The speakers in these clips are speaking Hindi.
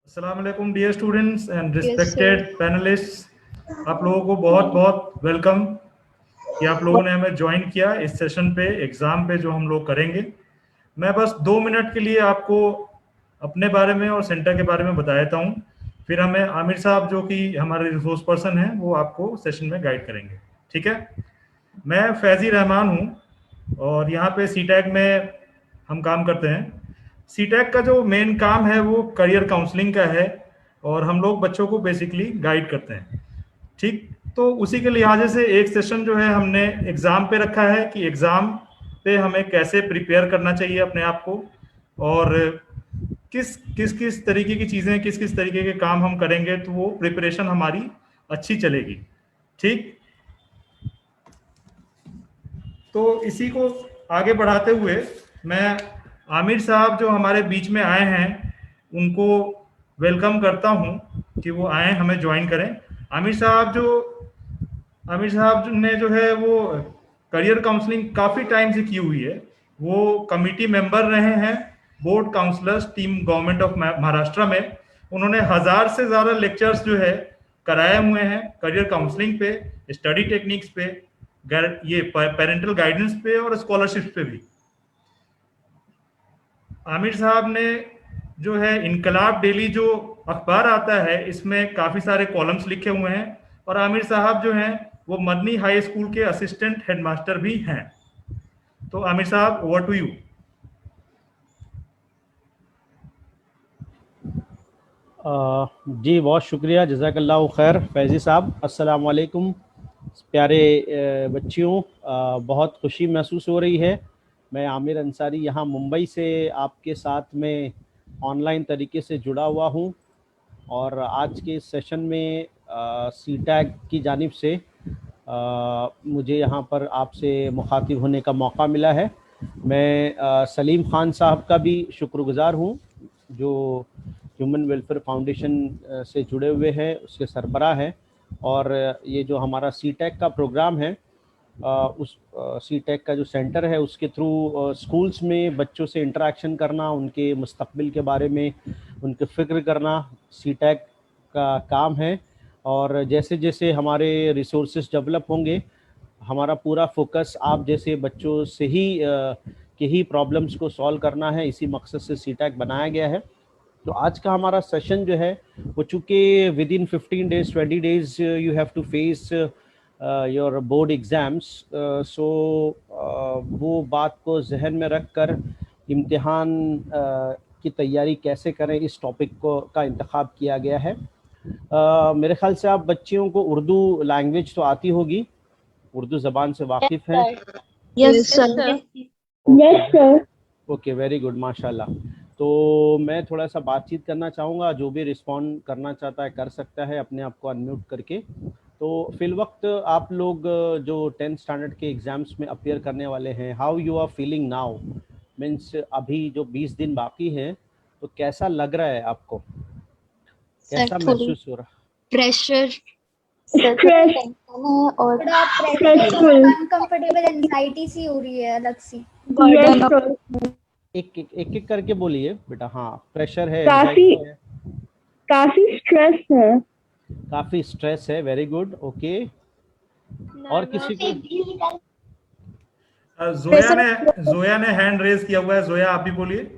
अस्सलाम वालेकुम dear students and Yes, respected sir. Panellist, आप लोगों को बहुत बहुत वेलकम कि आप लोगों ने हमें ज्वाइन किया इस सेशन पे, एग्जाम पे जो हम लोग करेंगे। मैं बस 2 मिनट के लिए आपको अपने बारे में और सेंटर के बारे में बता देता हूँ, फिर हमें आमिर साहब जो कि हमारे रिसोर्स पर्सन हैं वो आपको सेशन में गाइड करेंगे। ठीक है, मैं फैजी रहमान हूँ और यहाँ पे सीटैक में हम काम करते हैं। सीटैक का जो मेन काम है वो करियर काउंसलिंग का है और हम लोग बच्चों को बेसिकली गाइड करते हैं। ठीक, तो उसी के लिहाजे से एक सेशन जो है हमने एग्ज़ाम पे रखा है कि एग्ज़ाम पे हमें कैसे प्रिपेयर करना चाहिए अपने आप को, और किस किस किस तरीके की चीज़ें, किस किस तरीके के काम हम करेंगे तो वो प्रिपरेशन हमारी अच्छी चलेगी। ठीक, तो इसी को आगे बढ़ाते हुए मैं आमिर साहब जो हमारे बीच में आए हैं उनको वेलकम करता हूं कि वो आए हमें ज्वाइन करें। आमिर साहब ने जो है वो करियर काउंसलिंग काफ़ी टाइम से की हुई है। वो कमिटी मेंबर रहे हैं board counsellors team government of Maharashtra में। उन्होंने 1000 से ज़्यादा लेक्चर्स जो है कराए हुए हैं करियर काउंसलिंग पे, स्टडी टेक्निक्स पे, ये पेरेंटल गाइडेंस पे और स्कॉलरशिप पे भी। आमिर साहब ने जो है इनकलाब डेली जो अखबार आता है इसमें काफ़ी सारे कॉलम्स लिखे हुए हैं, और आमिर साहब जो हैं वो मदनी हाई स्कूल के असिस्टेंट हेडमास्टर भी हैं। तो आमिर साहब, ओवर टू यू। जी बहुत शुक्रिया, जज़ाकल्लाहु खैर फैज़ी साहब। अस्सलाम वालेकुम प्यारे बच्चियों, बहुत खुशी महसूस हो रही है। मैं आमिर अंसारी यहाँ मुंबई से आपके साथ में ऑनलाइन तरीके से जुड़ा हुआ हूँ, और आज के इस सेशन में सीटैग की जानिब से मुझे यहाँ पर आपसे मुखातिब होने का मौका मिला है। मैं सलीम ख़ान साहब का भी शुक्रगुज़ार हूँ जो ह्यूमन वेलफेयर फाउंडेशन से जुड़े हुए हैं, उसके सरबराह हैं। और ये जो हमारा सीटैक का प्रोग्राम है, उस सीटैक का जो सेंटर है उसके थ्रू स्कूल्स में बच्चों से इंटरेक्शन करना, उनके मुस्तकबिल के बारे में उनके फ़िक्र करना सीटैक का काम है। और जैसे जैसे हमारे रिसोर्सेज डेवलप होंगे, हमारा पूरा फोकस आप जैसे बच्चों से ही के ही प्रॉब्लम्स को सॉल्व करना है। इसी मकसद से सीटैक बनाया गया है। तो आज का हमारा सेशन जो है वो चूँकि within 15 days 20 days you have to face your board exams, so वो बात को जहन में रख कर इम्तिहान की तैयारी कैसे करें, इस टॉपिक को का इंतखाब किया गया है। मेरे ख्याल से आप बच्चियों को उर्दू लैंग्वेज तो आती होगी, उर्दू ज़बान से वाकिफ़ हैं? Yes, sir. Yes, sir. Okay, very good, माशाल्लाह। तो मैं थोड़ा सा बातचीत करना चाहूँगा, जो भी रिस्पॉन्ड करना चाहता है कर सकता है अपने आप को अनम्यूट करके। तो फिल वक्त आप लोग जो 10th स्टैंडर्ड के एग्ज़ाम्स में अपीयर करने वाले हैं, how you are feeling now? Means अभी जो 20 दिन बाकी हैं, तो कैसा लग रहा है आपको, कैसा महसूस हो रहा? प्रेशर Stress, और stressful. अनकंफर्टेबल एंजाइटी सी हो रही है अलग सी। Yes, sir. एक करके बोलिए बेटा। हाँ, प्रेशर है, काफी anxiety है, काफी स्ट्रेस है। काफ़ी स्ट्रेस है। Very good, okay. और किसी को? जोया ने हैंड रेज किया हुआ है। जोया, आप भी बोलिए।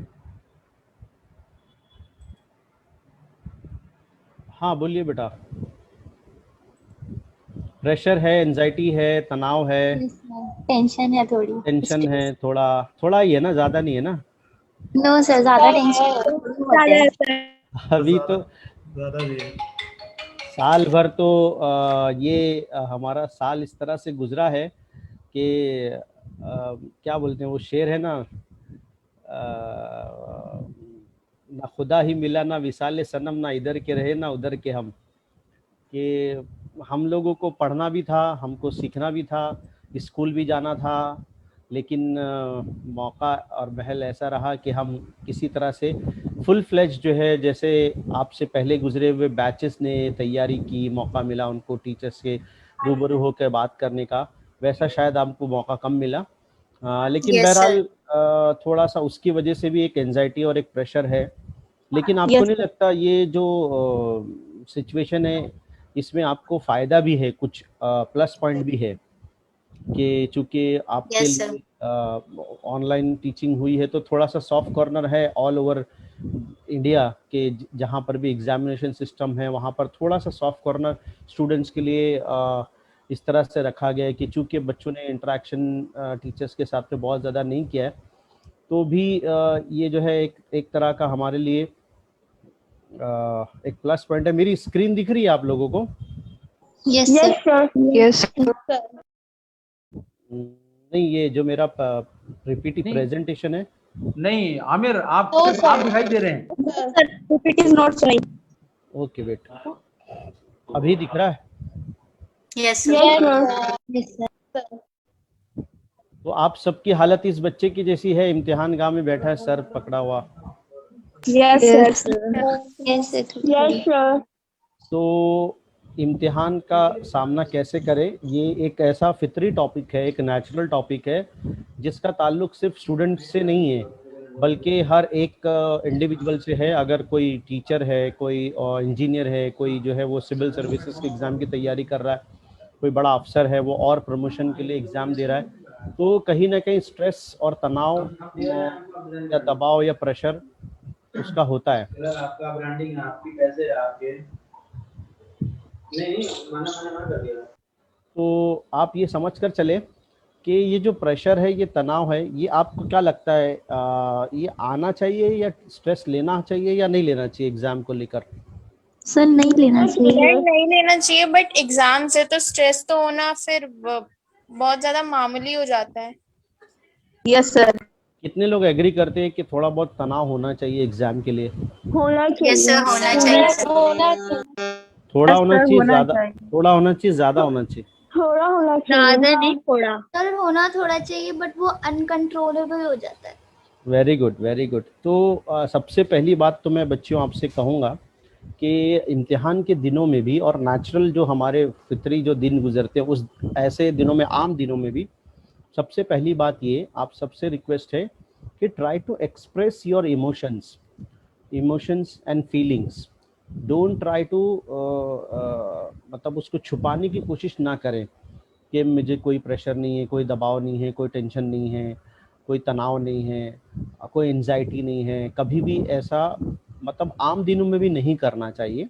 हाँ बोलिए बेटा। प्रेशर है, एंजाइटी है, तनाव है, टेंशन है थोड़ी। टेंशन है, थोड़ा ही है ना, ज़्यादा नहीं है ना? नो सर, ज्यादा टेंशन। अभी तो ज़्यादा भी है। साल भर तो ये हमारा साल इस तरह से गुजरा है कि क्या बोलते हैं वो शेर है ना, ना खुदा ही मिला ना विसाले सनम, ना इधर के रहे ना उधर के हम। कि हम लोगों को पढ़ना भी था, हमको सीखना भी था, स्कूल भी जाना था, लेकिन मौका और महल ऐसा रहा कि हम किसी तरह से फुल फ्लेज जो है, जैसे आपसे पहले गुजरे हुए बैचेस ने तैयारी की, मौका मिला उनको टीचर्स के रूबरू होकर बात करने का, वैसा शायद आपको मौका कम मिला। लेकिन Yes, बहरहाल थोड़ा सा उसकी वजह से भी एक एंजाइटी और एक प्रेशर है। लेकिन आपको नहीं लगता ये जो सिचुएशन है इसमें आपको फ़ायदा भी है, कुछ प्लस पॉइंट भी है कि चूँकि आपके Yes, sir. लिए ऑनलाइन टीचिंग हुई है तो थोड़ा सा सॉफ्ट कॉर्नर है ऑल ओवर इंडिया के जहाँ पर भी एग्जामिनेशन सिस्टम है वहाँ पर थोड़ा सा सॉफ्ट कॉर्नर स्टूडेंट्स के लिए इस तरह से रखा गया है कि चूँकि बच्चों ने इंटरेक्शन टीचर्स के साथ में बहुत ज़्यादा नहीं किया है तो भी ये जो है एक तरह का हमारे लिए एक प्लस पॉइंट है। मेरी स्क्रीन दिख रही है आप लोगों को? Yes, Yes, sir. sir. Yes. नहीं, ये जो मेरा पीपीटी नहीं। प्रेजेंटेशन है नहीं आमिर, आप No, सिर्फ sir. आप दिखाई दे रहे हैं। Sir, it is not showing. Okay बेटा, अभी दिख रहा है? Yes, sir. Yes, sir. Yes, sir. तो आप सबकी हालत इस बच्चे की जैसी है, इम्तिहान गाह में बैठा है सर पकड़ा हुआ। Yes, Yes, sir. sir. Yes, sir. Yes, sir. तो इम्तिहान का सामना कैसे करें, ये एक ऐसा फितरी टॉपिक है, एक नेचुरल टॉपिक है जिसका ताल्लुक सिर्फ स्टूडेंट से नहीं है बल्कि हर एक इंडिविजुअल से है। अगर कोई टीचर है, कोई इंजीनियर है, कोई जो है वो सिविल सर्विसेज के एग्ज़ाम की तैयारी कर रहा है, कोई बड़ा अफसर है वो और प्रमोशन के लिए एग्ज़ाम दे रहा है, तो कहीं ना कहीं स्ट्रेस और तनाव या दबाव या प्रेशर उसका होता है। आपका ब्रांडिंग, आपकी पैसे आपके नहीं मना कर दिया। तो आप ये समझ कर चले कि ये जो प्रेशर है, ये तनाव है, ये आपको क्या लगता है ये आना चाहिए या स्ट्रेस लेना चाहिए या नहीं लेना चाहिए एग्जाम को लेकर? सर नहीं लेना चाहिए। नहीं लेना चाहिए, बट एग्जाम से तो स्ट्रेस तो होना फिर बहुत ज्यादा मामूली हो जाता है। Yes, sir. कितने लोग एग्री करते हैं कि थोड़ा बहुत तनाव होना चाहिए एग्जाम के लिए? होना चाहिए। Yes, sir. होना चाहिए, sir. थोड़ा Yes, होना sir, चाहिए, होना ज्यादा चाहिए। थोड़ा होना चाहिए, ज्यादा होना चाहिए? थोड़ा होना चाहिए। ज्यादा नहीं, थोड़ा। सर होना थोड़ा चाहिए बट वो अनकंट्रोलेबल हो जाता है। Very good, very good. तो सबसे पहली बात तो मैं बच्चों आपसे कहूँगा कि इम्तिहान के दिनों में भी और नेचुरल जो हमारे फितरी जो दिन गुजरते हैं उस ऐसे दिनों में, आम दिनों में भी, सबसे पहली बात ये आप सबसे रिक्वेस्ट है कि try to express your emotions and feelings. Don't try to मतलब उसको छुपाने की कोशिश ना करें कि मुझे कोई प्रेशर नहीं है, कोई दबाव नहीं है, कोई टेंशन नहीं है, कोई तनाव नहीं है, कोई एंजाइटी नहीं है। कभी भी ऐसा मतलब आम दिनों में भी नहीं करना चाहिए।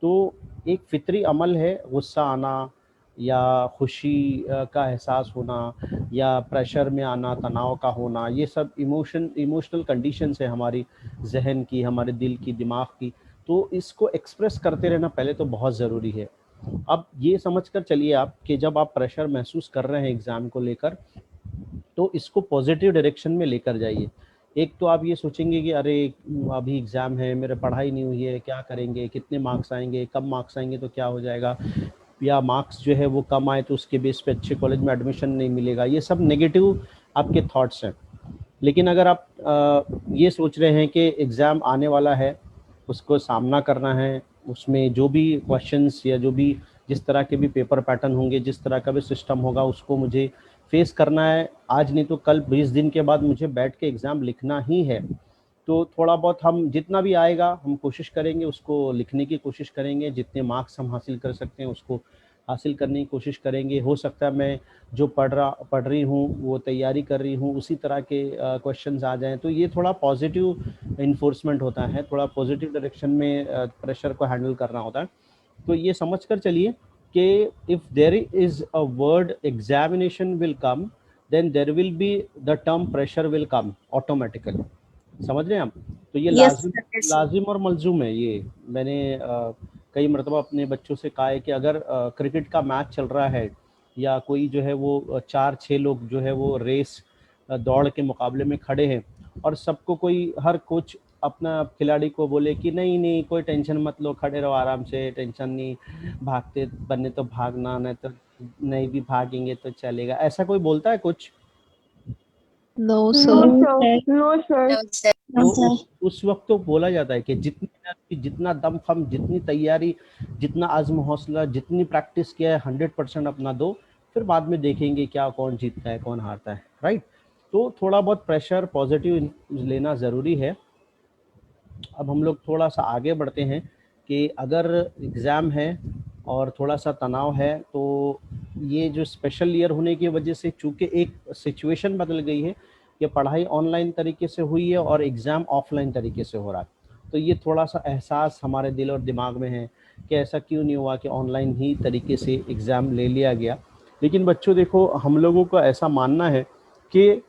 तो एक फितरी अमल है गुस्सा आना या खुशी का एहसास होना या प्रेशर में आना, तनाव का होना, ये सब इमोशनल कंडीशंस है हमारी जहन की, हमारे दिल की, दिमाग की। तो इसको एक्सप्रेस करते रहना पहले तो बहुत ज़रूरी है। अब ये समझ कर चलिए आप कि जब आप प्रेशर महसूस कर रहे हैं एग्ज़ाम को लेकर तो इसको पॉजिटिव डायरेक्शन में लेकर जाइए। एक तो आप ये सोचेंगे कि अरे अभी एग्ज़ाम है, मेरे पढ़ाई नहीं हुई है, क्या करेंगे, कितने मार्क्स आएंगे, कम मार्क्स आएंगे तो क्या हो जाएगा, या मार्क्स जो है वो कम आए तो उसके बेस पे अच्छे कॉलेज में एडमिशन नहीं मिलेगा। ये सब नेगेटिव आपके थॉट्स हैं। लेकिन अगर आप ये सोच रहे हैं कि एग्ज़ाम आने वाला है, उसको सामना करना है, उसमें जो भी क्वेश्चंस या जो भी जिस तरह के भी पेपर पैटर्न होंगे, जिस तरह का भी सिस्टम होगा, उसको मुझे फेस करना है, आज नहीं तो कल 20 दिन के बाद मुझे बैठ के एग्ज़ाम लिखना ही है। तो थोड़ा बहुत हम जितना भी आएगा हम कोशिश करेंगे, उसको लिखने की कोशिश करेंगे, जितने मार्क्स हम हासिल कर सकते हैं उसको हासिल करने की कोशिश करेंगे। हो सकता है मैं जो पढ़ रही हूँ, वो तैयारी कर रही हूँ, उसी तरह के क्वेश्चंस आ जाएं। तो ये थोड़ा पॉजिटिव इन्फोर्समेंट होता है, थोड़ा पॉजिटिव डायरेक्शन में प्रेशर को हैंडल करना होता है। तो ये समझ कर चलिए कि if there is a word examination will come, then there will be the term pressure will come automatically. समझ रहे हैं आप? तो ये लाजिम और मलजूम है। ये मैंने कई मरतबा अपने बच्चों से कहा है कि अगर क्रिकेट का मैच चल रहा है या कोई जो है वो 4-6 लोग जो है वो रेस दौड़ के मुकाबले में खड़े हैं और सबको हर कोच अपना खिलाड़ी को बोले कि नहीं नहीं कोई टेंशन मत लो, खड़े रहो आराम से, टेंशन नहीं, भागते बनने तो भागना, नहीं तो नहीं भी भागेंगे तो चलेगा, ऐसा कोई बोलता है कुछ? No, No, sir. sir. No, sir. No, sir. तो उस वक्त तो बोला जाता है कि जितना दमखम, जितनी तैयारी, जितना आज़म हौसला, जितनी प्रैक्टिस किया है 100% अपना दो, फिर बाद में देखेंगे क्या कौन जीतता है कौन हारता है, राइट? तो थोड़ा बहुत प्रेशर पॉजिटिव लेना ज़रूरी है। अब हम लोग थोड़ा सा आगे बढ़ते हैं कि अगर एग्ज़ाम है और थोड़ा सा तनाव है, तो ये जो स्पेशल ईयर होने की वजह से चूँकि एक सिचुएशन बदल गई है कि पढ़ाई ऑनलाइन तरीके से हुई है और एग्ज़ाम ऑफलाइन तरीके से हो रहा है, तो ये थोड़ा सा एहसास हमारे दिल और दिमाग में है कि ऐसा क्यों नहीं हुआ कि ऑनलाइन ही तरीके से एग्ज़ाम ले लिया गया। लेकिन बच्चों देखो, हम लोगों का ऐसा मानना है कि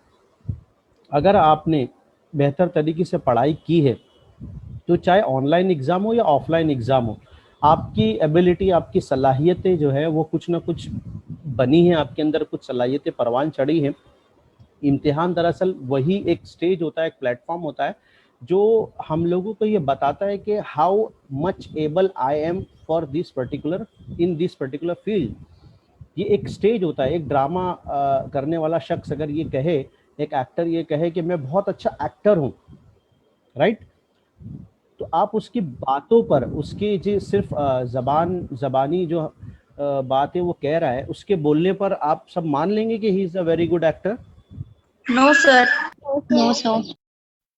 अगर आपने बेहतर तरीके से पढ़ाई की है, तो चाहे ऑनलाइन एग्ज़ाम हो या ऑफलाइन एग्ज़ाम हो, आपकी एबिलिटी, आपकी सलाहियतें जो है वो कुछ ना कुछ बनी हैं, आपके अंदर कुछ सलाहियतें परवान चढ़ी हैं। इम्तिहान दरअसल वही एक स्टेज होता है, एक प्लेटफॉर्म होता है जो हम लोगों को ये बताता है कि how much able I am for this particular in this particular field. ये एक स्टेज होता है। एक ड्रामा करने वाला शख्स अगर ये कहे, एक एक्टर ये कहे कि मैं बहुत अच्छा एक्टर हूँ, राइट, तो आप उसकी बातों पर, उसकी जो सिर्फ ज़बानी जो बात है वो कह रहा है, उसके बोलने पर आप सब मान लेंगे कि he is a very good actor? No, sir. No, sir.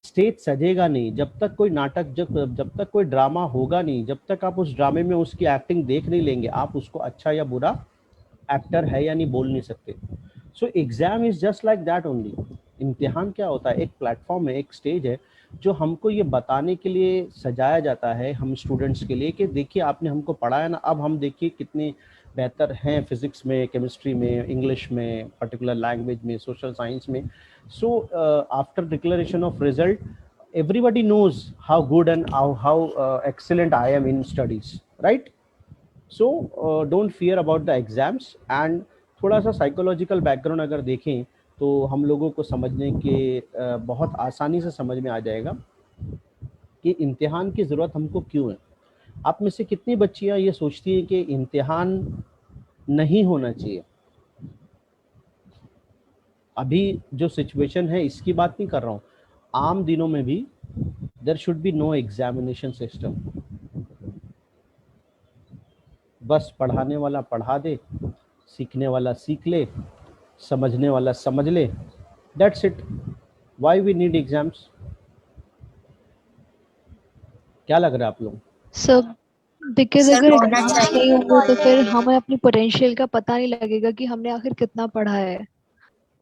Stage सजेगा नहीं जब तक कोई नाटक, जब तक कोई ड्रामा होगा नहीं, जब तक आप उस ड्रामे में उसकी एक्टिंग देख नहीं लेंगे, आप उसको अच्छा या बुरा एक्टर है या नहीं बोल नहीं सकते। So exam is just like that only. इम्तिहान क्या होता है? एक प्लेटफॉर्म है, एक स्टेज है जो हमको ये बताने के लिए सजाया जाता है हम स्टूडेंट्स के लिए कि देखिए आपने हमको पढ़ाया ना, अब हम देखिए कितने बेहतर हैं फिज़िक्स में, केमिस्ट्री में, इंग्लिश में, पर्टिकुलर लैंग्वेज में, सोशल साइंस में। So after declaration of result everybody knows how good and how excellent I am in studies, right? So don't fear about the exams। and थोड़ा सा साइकोलॉजिकल बैकग्राउंड अगर देखें तो हम लोगों को समझने के बहुत आसानी से समझ में आ जाएगा कि इम्तिहान की ज़रूरत हमको क्यों है। आप में से कितनी बच्चियां ये सोचती हैं कि इम्तिहान नहीं होना चाहिए? अभी जो सिचुएशन है इसकी बात नहीं कर रहा हूँ, आम दिनों में भी there should be no examination system. बस पढ़ाने वाला पढ़ा दे, सीखने वाला सीख ले, समझने वाला समझ ले, that's it. Why we need exams? क्या लग रहा है आप लोग? सब बिकॉज सर, अगर होना एग्जाम चाहिए। नहीं होंगे तो फिर हमें अपनी पोटेंशियल का पता नहीं लगेगा कि हमने आखिर कितना पढ़ा है।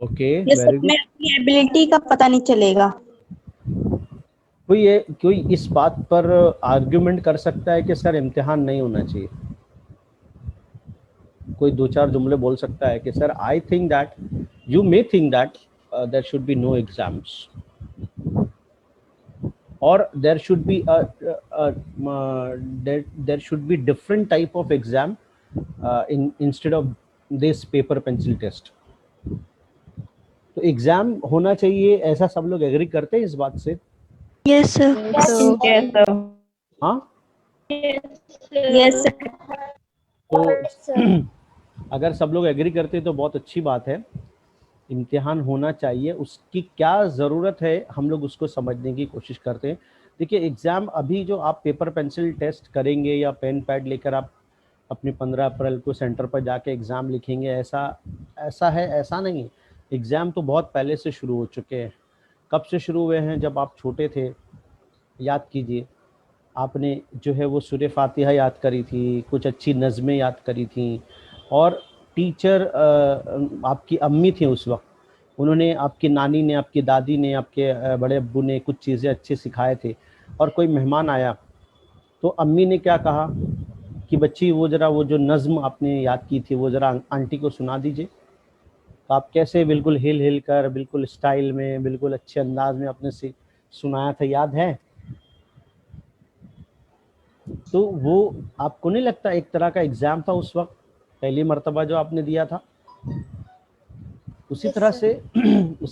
ओके, ये वेरी सब गुड। में अपनी एबिलिटी का पता नहीं चलेगा। कोई इस बात पर आर्ग्यूमेंट कर सकता है कि सर इम्तिहान नहीं होना चाहिए? कोई दो चार जुमले बोल सकता है कि sir I think that, you may think that there should be no exams और there should be there should be different type of exam instead of this paper pencil test. तो एग्जाम होना चाहिए, ऐसा सब लोग एग्री करते हैं इस बात से? Yes sir. Yes, sir. हाँ, यस सर। तो अगर सब लोग एग्री करते हैं तो बहुत अच्छी बात है। इम्तिहान होना चाहिए, उसकी क्या ज़रूरत है हम लोग उसको समझने की कोशिश करते हैं। देखिए एग्ज़ाम अभी जो आप पेपर पेंसिल टेस्ट करेंगे या पेन पैड लेकर आप अपनी 15 अप्रैल को सेंटर पर जाके एग्ज़ाम लिखेंगे, ऐसा है, ऐसा नहीं। एग्ज़ाम तो बहुत पहले से शुरू हो चुके हैं। कब से शुरू हुए हैं? जब आप छोटे थे, याद कीजिए, आपने जो है वो सूरह फातिहा याद करी थी, कुछ अच्छी नज़में याद करी थी, और टीचर आपकी अम्मी थी उस वक्त, उन्होंने, आपकी नानी ने, आपकी दादी ने, आपके बड़े अब्बू ने कुछ चीज़ें अच्छे सिखाए थे। और कोई मेहमान आया तो अम्मी ने क्या कहा कि बच्ची वो ज़रा वो जो नज़्म आपने याद की थी वो ज़रा आंटी को सुना दीजिए। तो आप कैसे बिल्कुल हिल हिल कर, बिल्कुल स्टाइल में, बिल्कुल अच्छे अंदाज में आपने सुनाया था, याद है? तो वो आपको नहीं लगता एक तरह का एग्ज़ाम था उस वक्त, पहली मर्तबा जो आपने दिया था? उसी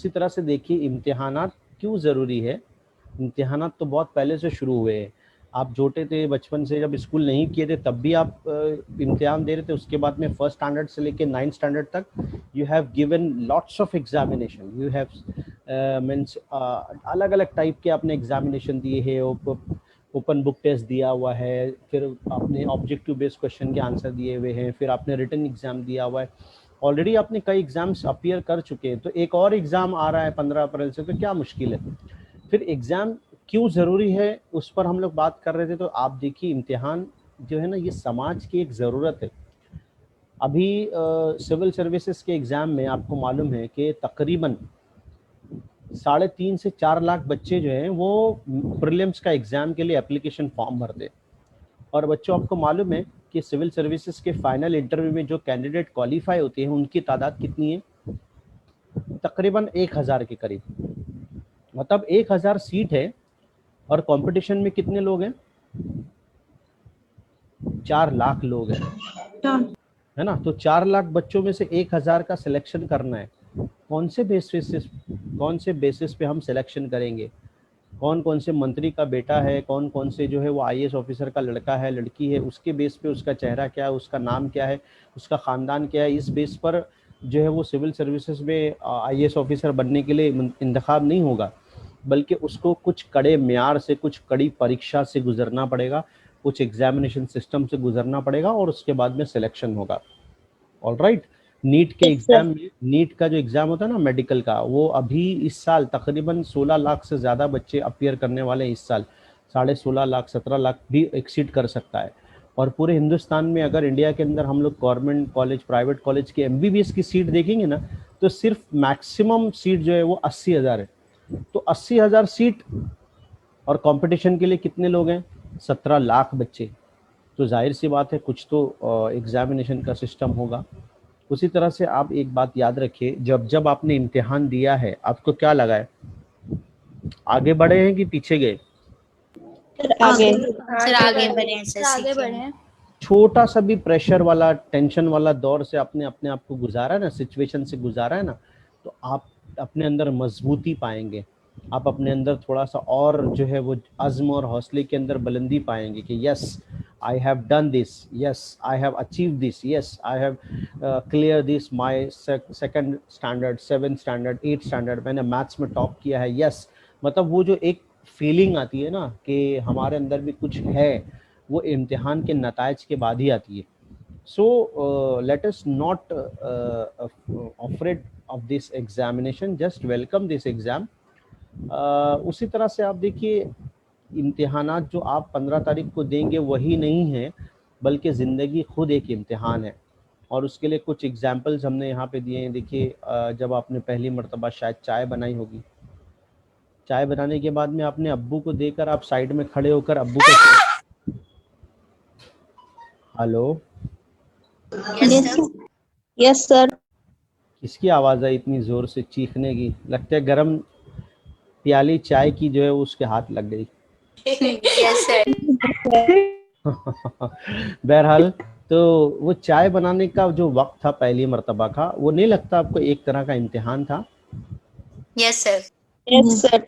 तरह से देखिए इम्तिहानात क्यों ज़रूरी है। इम्तिहानात तो बहुत पहले से शुरू हुए हैं। आप छोटे थे, बचपन से जब स्कूल नहीं किए थे तब भी आप इम्तिहान दे रहे थे। उसके बाद में फर्स्ट स्टैंडर्ड से लेके 9th स्टैंडर्ड तक you have given lots of examination, you have means अलग अलग टाइप के आपने एग्जामिनेशन दिए हैं। ओपन बुक टेस्ट दिया हुआ है, फिर आपने ऑब्जेक्टिव बेस्ड क्वेश्चन के आंसर दिए हुए हैं, फिर आपने रिटन एग्ज़ाम दिया हुआ है। ऑलरेडी आपने कई एग्ज़ाम्स अपीयर कर चुके हैं, तो एक और एग्ज़ाम आ रहा है 15 अप्रैल से, तो क्या मुश्किल है? फिर एग्ज़ाम क्यों ज़रूरी है उस पर हम लोग बात कर रहे थे। तो आप देखिए इम्तिहान जो है ना, ये समाज की एक ज़रूरत है। अभी सिविल सर्विसेज के एग्ज़ाम में आपको मालूम है कि तकरीबन 3.5 से 4 लाख बच्चे जो हैं वो प्रीलिम्स का एग्ज़ाम के लिए एप्लीकेशन फॉर्म भरते हैं। और बच्चों, आपको मालूम है कि सिविल सर्विसेज के फाइनल इंटरव्यू में जो कैंडिडेट क्वालिफाई होते हैं उनकी तादाद कितनी है? तकरीबन 1000 के करीब। मतलब 1000 सीट है और कंपटीशन में कितने लोग हैं? 4 लाख लोग हैं, है ना। तो 4 लाख बच्चों में से 1000 का सिलेक्शन करना है। कौन से बेसिस पे हम सिलेक्शन करेंगे? कौन कौन से मंत्री का बेटा है, कौन कौन से जो है वो आईएएस ऑफिसर का लड़का है, लड़की है, उसके बेस पे उसका चेहरा क्या है, उसका नाम क्या है, उसका ख़ानदान क्या है, इस बेस पर जो है वो सिविल सर्विसेज में आईएएस ऑफिसर बनने के लिए इंतखाब नहीं होगा, बल्कि उसको कुछ कड़े म्यार से, कुछ कड़ी परीक्षा से गुजरना पड़ेगा, कुछ एग्जामिनेशन सिस्टम से गुजरना पड़ेगा और उसके बाद में सिलेक्शन होगा। ऑलराइट। नीट के एग्जाम में, नीट का जो एग्ज़ाम होता है ना मेडिकल का, वो अभी इस साल तकरीबन 16 लाख से ज़्यादा बच्चे अपीयर करने वाले हैं इस साल। 16.5 लाख 17 लाख भी एक्सीड कर सकता है। और पूरे हिंदुस्तान में अगर इंडिया के अंदर हम लोग गवर्नमेंट कॉलेज, प्राइवेट कॉलेज की एमबीबीएस की सीट देखेंगे ना, तो सिर्फ मैक्सिमम सीट जो है वो 80,000 है। तो 80,000 सीट और कंपटीशन के लिए कितने लोग हैं? 17 लाख बच्चे। तो जाहिर सी बात है कुछ तो एग्जामिनेशन का सिस्टम होगा। उसी तरह से आप एक बात याद रखिए, जब आपने इम्तिहान दिया है आपको क्या लगा है? आगे बढ़े हैं कि पीछे गए? आगे सर, आगे बढ़े हैं सर, आगे बढ़े सीखें। हैं। छोटा सा भी प्रेशर वाला, टेंशन वाला दौर से आपने अपने आप को गुजारा है ना, सिचुएशन से गुजारा है ना, तो आप अपने अंदर मजबूती पाएंगे। आप अपने अंदर थोड़ा सा और जो है वो अज़्म और हौसले के अंदर बुलंदी पाएंगे कि yes I have done this, yes I have achieve this, yes I have clear this my second standard, 7th standard, 8th standard, मैंने मैथ्स में टॉप किया है। यस, मतलब वो जो एक फीलिंग आती है ना कि हमारे अंदर भी कुछ है, वो इम्तिहान के नताइज के बाद ही आती है। सो let us not afraid of this examination, just welcome this exam. उसी तरह से आप देखिए इम्तिहानात जो आप 15 तारीख को देंगे वही नहीं है, बल्कि ज़िंदगी खुद एक इम्तिहान है। और उसके लिए कुछ एग्जाम्पल्स हमने यहाँ पे दिए हैं। देखिए जब आपने पहली मर्तबा शायद चाय बनाई होगी, चाय बनाने के बाद में आपने अब्बू को देकर आप साइड में खड़े होकर अब्बू को, हेलो, यस सर। किसकी आवाज़ है इतनी ज़ोर से चीखने की? लगता है गरम प्याली चाय की जो है उसके हाथ लग गई। Yes sir. बहरहाल, तो वो चाय बनाने का जो वक्त था पहली मर्तबा का, वो नहीं लगता आपको एक तरह का इम्तिहान था? Yes sir. Yes sir.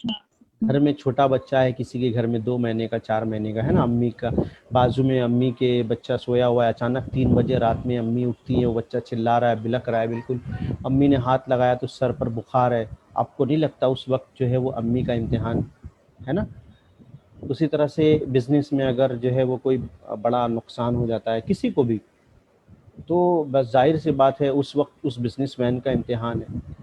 घर में छोटा बच्चा है, किसी के घर में 2 महीने का, 4 महीने का, है ना, अम्मी का बाजू में अम्मी के बच्चा सोया हुआ है, अचानक 3 बजे रात में अम्मी उठती है, वो बच्चा चिल्ला रहा है, बिलक रहा है बिल्कुल, अम्मी ने हाथ लगाया तो सर पर बुखार है। आपको नहीं लगता उस वक्त जो है वो अम्मी का इम्तिहान है ना? उसी तरह से बिज़नेस में अगर जो है वो कोई बड़ा नुकसान हो जाता है किसी को भी, तो बस जाहिर सी बात है उस वक्त उस बिजनेसमैन का इम्तिहान है।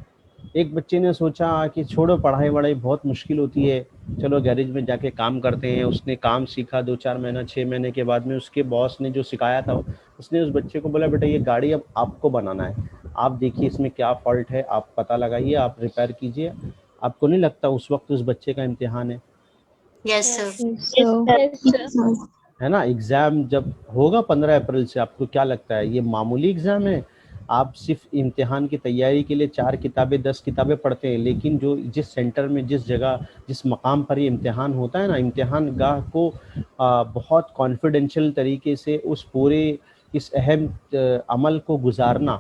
एक बच्चे ने सोचा कि छोड़ो पढ़ाई वढ़ाई बहुत मुश्किल होती है, चलो गैरेज में जाके काम करते हैं। उसने काम सीखा 2-4 महीना, 6 महीने के बाद में उसके बॉस ने जो सिखाया था, उसने उस बच्चे को बोला बेटा ये गाड़ी अब आपको बनाना है, आप देखिए इसमें क्या फॉल्ट है, आप पता लगाइए, आप रिपेयर कीजिए। आपको नहीं लगता उस वक्त उस बच्चे का इम्तिहान है? Yes sir. So, है ना? एग्ज़ाम जब होगा 15 अप्रैल से, आपको क्या लगता है ये मामूली एग्ज़ाम है? आप सिर्फ इम्तिहान की तैयारी के लिए 4 किताबें 10 किताबें पढ़ते हैं, लेकिन जो जिस सेंटर में, जिस जगह, जिस मकाम पर ये इम्तिहान होता है ना, इम्तिहान गाह को बहुत कॉन्फिडेंशियल तरीके से उस पूरे इस अहम अमल को गुजारना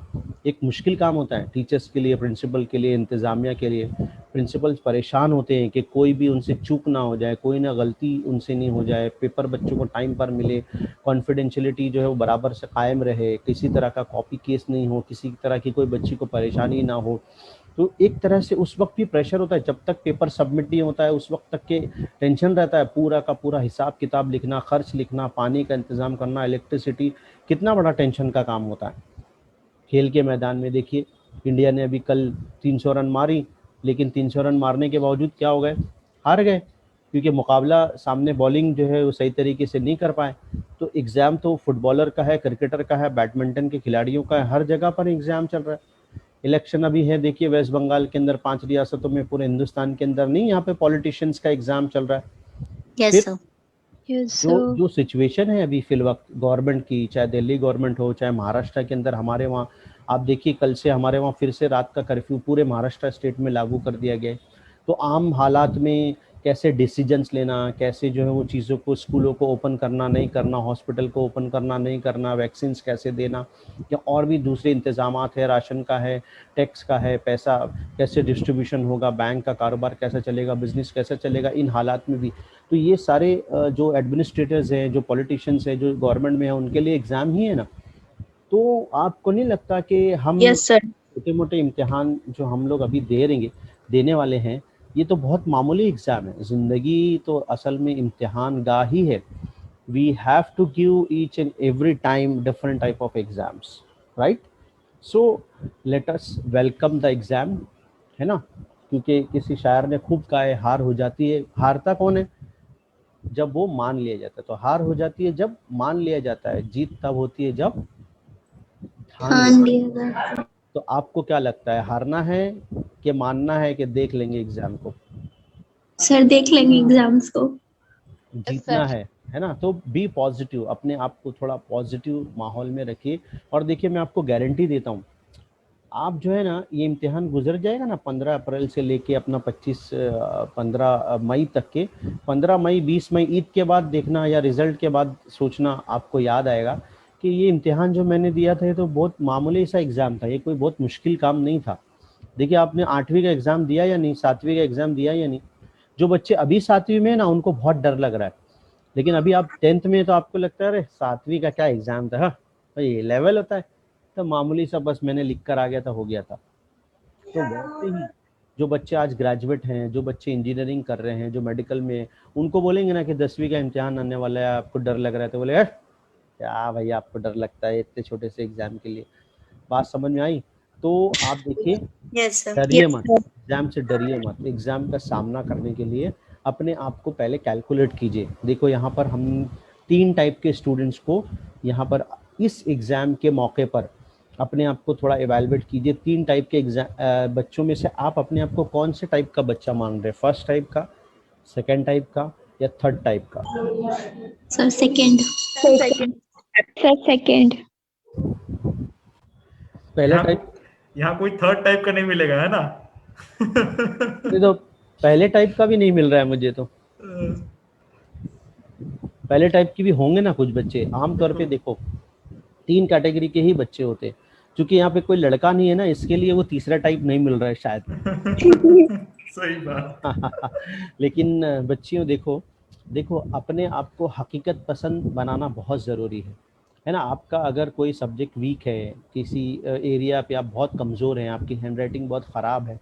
एक मुश्किल काम होता है टीचर्स के लिए, प्रिंसिपल के लिए, इंतज़ामिया के लिए। प्रिंसिपल्स परेशान होते हैं कि कोई भी उनसे चूक ना हो जाए, कोई ना गलती उनसे नहीं हो जाए, पेपर बच्चों को टाइम पर मिले, कॉन्फिडेंशियलिटी जो है वो बराबर से कायम रहे, किसी तरह का कॉपी केस नहीं हो, किसी तरह की कोई बच्ची को परेशानी ना हो। तो एक तरह से उस वक्त भी प्रेशर होता है, जब तक पेपर सबमिट नहीं होता है उस वक्त तक के टेंशन रहता है, पूरा का पूरा हिसाब किताब लिखना, खर्च लिखना, पानी का इंतज़ाम करना, इलेक्ट्रिसिटी, कितना बड़ा टेंशन का काम होता है। खेल के मैदान में देखिए, इंडिया ने अभी कल 300 रन मारी, लेकिन 300 रन मारने के बावजूद क्या हो गए? हार गए। क्योंकि मुकाबला सामने बॉलिंग जो है वो सही तरीके से नहीं कर पाए। तो एग्ज़ाम तो फुटबॉलर का है, क्रिकेटर का है, बैडमिंटन के खिलाड़ियों का है, हर जगह पर एग्ज़ाम चल रहा है। इलेक्शन अभी है, देखिए वेस्ट बंगाल के अंदर 5 रियासतों में, पूरे हिंदुस्तान के अंदर नहीं, यहाँ पे पॉलिटिशियंस का एग्ज़ाम चल रहा है। यस फिर सर। यस जो सिचुएशन है अभी फिल वक्त गवर्नमेंट की, चाहे दिल्ली गवर्नमेंट हो, चाहे महाराष्ट्र के अंदर हमारे वहाँ, आप देखिए कल से हमारे वहाँ फिर से रात का कर्फ्यू पूरे महाराष्ट्र स्टेट में लागू कर दिया गया है। तो आम हालात में कैसे डिसीजंस लेना, कैसे जो है वो चीज़ों को, स्कूलों को ओपन करना नहीं करना, हॉस्पिटल को ओपन करना नहीं करना, वैक्सीन कैसे देना, या और भी दूसरे इंतजामात है, राशन का है, टैक्स का है, पैसा कैसे डिस्ट्रीब्यूशन होगा, बैंक का कारोबार कैसे चलेगा, बिजनेस कैसे चलेगा इन हालात में भी। तो ये सारे जो एडमिनिस्ट्रेटर्स हैं, जो पॉलिटिशियंस हैं, जो गवर्नमेंट में है, उनके लिए एग्ज़ाम ही है ना। तो आपको नहीं लगता कि हम यस सर। छोटे मोटे इम्तिहान जो हम लोग अभी देने वाले हैं, ये तो बहुत मामूली एग्ज़ाम है। ज़िंदगी तो असल में इम्तिहान गाह ही है। We have to give each and every time different type of exams, right? So let us welcome the exam, है ना। क्योंकि किसी शायर ने खूब कहा है, हार हो जाती है, हारता कौन है? जब वो मान लिया जाता है। तो हार हो जाती है जब मान लिया जाता है, जीत तब होती है जब ठान हाँ लिया। जी तो आपको क्या लगता है, हारना है कि मानना है कि देख लेंगे एग्जाम को? सर, देख लेंगे एग्जाम्स को। जीतना है ना। तो बी पॉजिटिव, अपने आप को थोड़ा पॉजिटिव माहौल में रखिए। और देखिए मैं आपको गारंटी देता हूँ, आप जो है ना, ये इम्तिहान गुजर जाएगा ना 15 अप्रैल से लेके अपना 15 मई तक के, 15 मई 20 मई ईद के बाद देखना, या रिजल्ट के बाद सोचना, आपको याद आएगा कि ये इम्तिहान जो मैंने दिया था ये तो बहुत मामूली सा एग्ज़ाम था, ये कोई बहुत मुश्किल काम नहीं था। देखिए आपने 8वीं का एग्ज़ाम दिया या नहीं, 7वीं का एग्ज़ाम दिया या नहीं। जो बच्चे अभी 7वीं में ना, उनको बहुत डर लग रहा है, लेकिन अभी आप 10th में, तो आपको लगता है अरे 7वीं का क्या एग्ज़ाम था, हाँ भाई ये लेवल होता है, तो मामूली सा बस मैंने लिख कर आ गया था, हो गया था। तो वैसे ही जो बच्चे आज ग्रेजुएट हैं, जो बच्चे इंजीनियरिंग कर रहे हैं, जो मेडिकल में, उनको बोलेंगे ना कि 10वीं का इम्तिहान आने वाला है, आपको डर लग रहा है, तो बोले क्या भैया आपको डर लगता है इतने छोटे से एग्जाम के लिए। बात समझ में आई? तो आप देखिए, डरिए मत, एग्जाम से डरिए मत। एग्जाम का सामना करने के लिए अपने आप को पहले कैलकुलेट कीजिए। देखो यहाँ पर हम 3 टाइप के स्टूडेंट्स को यहाँ पर इस एग्ज़ाम के मौके पर अपने आप को थोड़ा इवैल्यूएट कीजिए। 3 टाइप के एग्जाम बच्चों में से आप अपने आप को कौन से टाइप का बच्चा मान रहे हैं? फर्स्ट टाइप का, सेकंड टाइप का, या थर्ड टाइप का? Sir second. Sir second. पहला टाइप, यहाँ कोई थर्ड टाइप का नहीं मिलेगा, है ना? तो पहले टाइप का भी नहीं मिल रहा है मुझे तो। पहले टाइप की भी होंगे ना कुछ बच्चे। आमतौर पे देखो 3 कैटेगरी के ही बच्चे होते हैं। क्योंकि यहाँ पे कोई लड़का नहीं है ना, इसके लिए वो तीसरा टाइप नहीं मिल रहा है शायद। सही बात। लेकिन बच्चियों देखो अपने आप को हकीकत पसंद बनाना बहुत ज़रूरी है ना। आपका अगर कोई सब्जेक्ट वीक है, किसी एरिया पे आप बहुत कमज़ोर हैं, आपकी हैंडराइटिंग बहुत ख़राब है,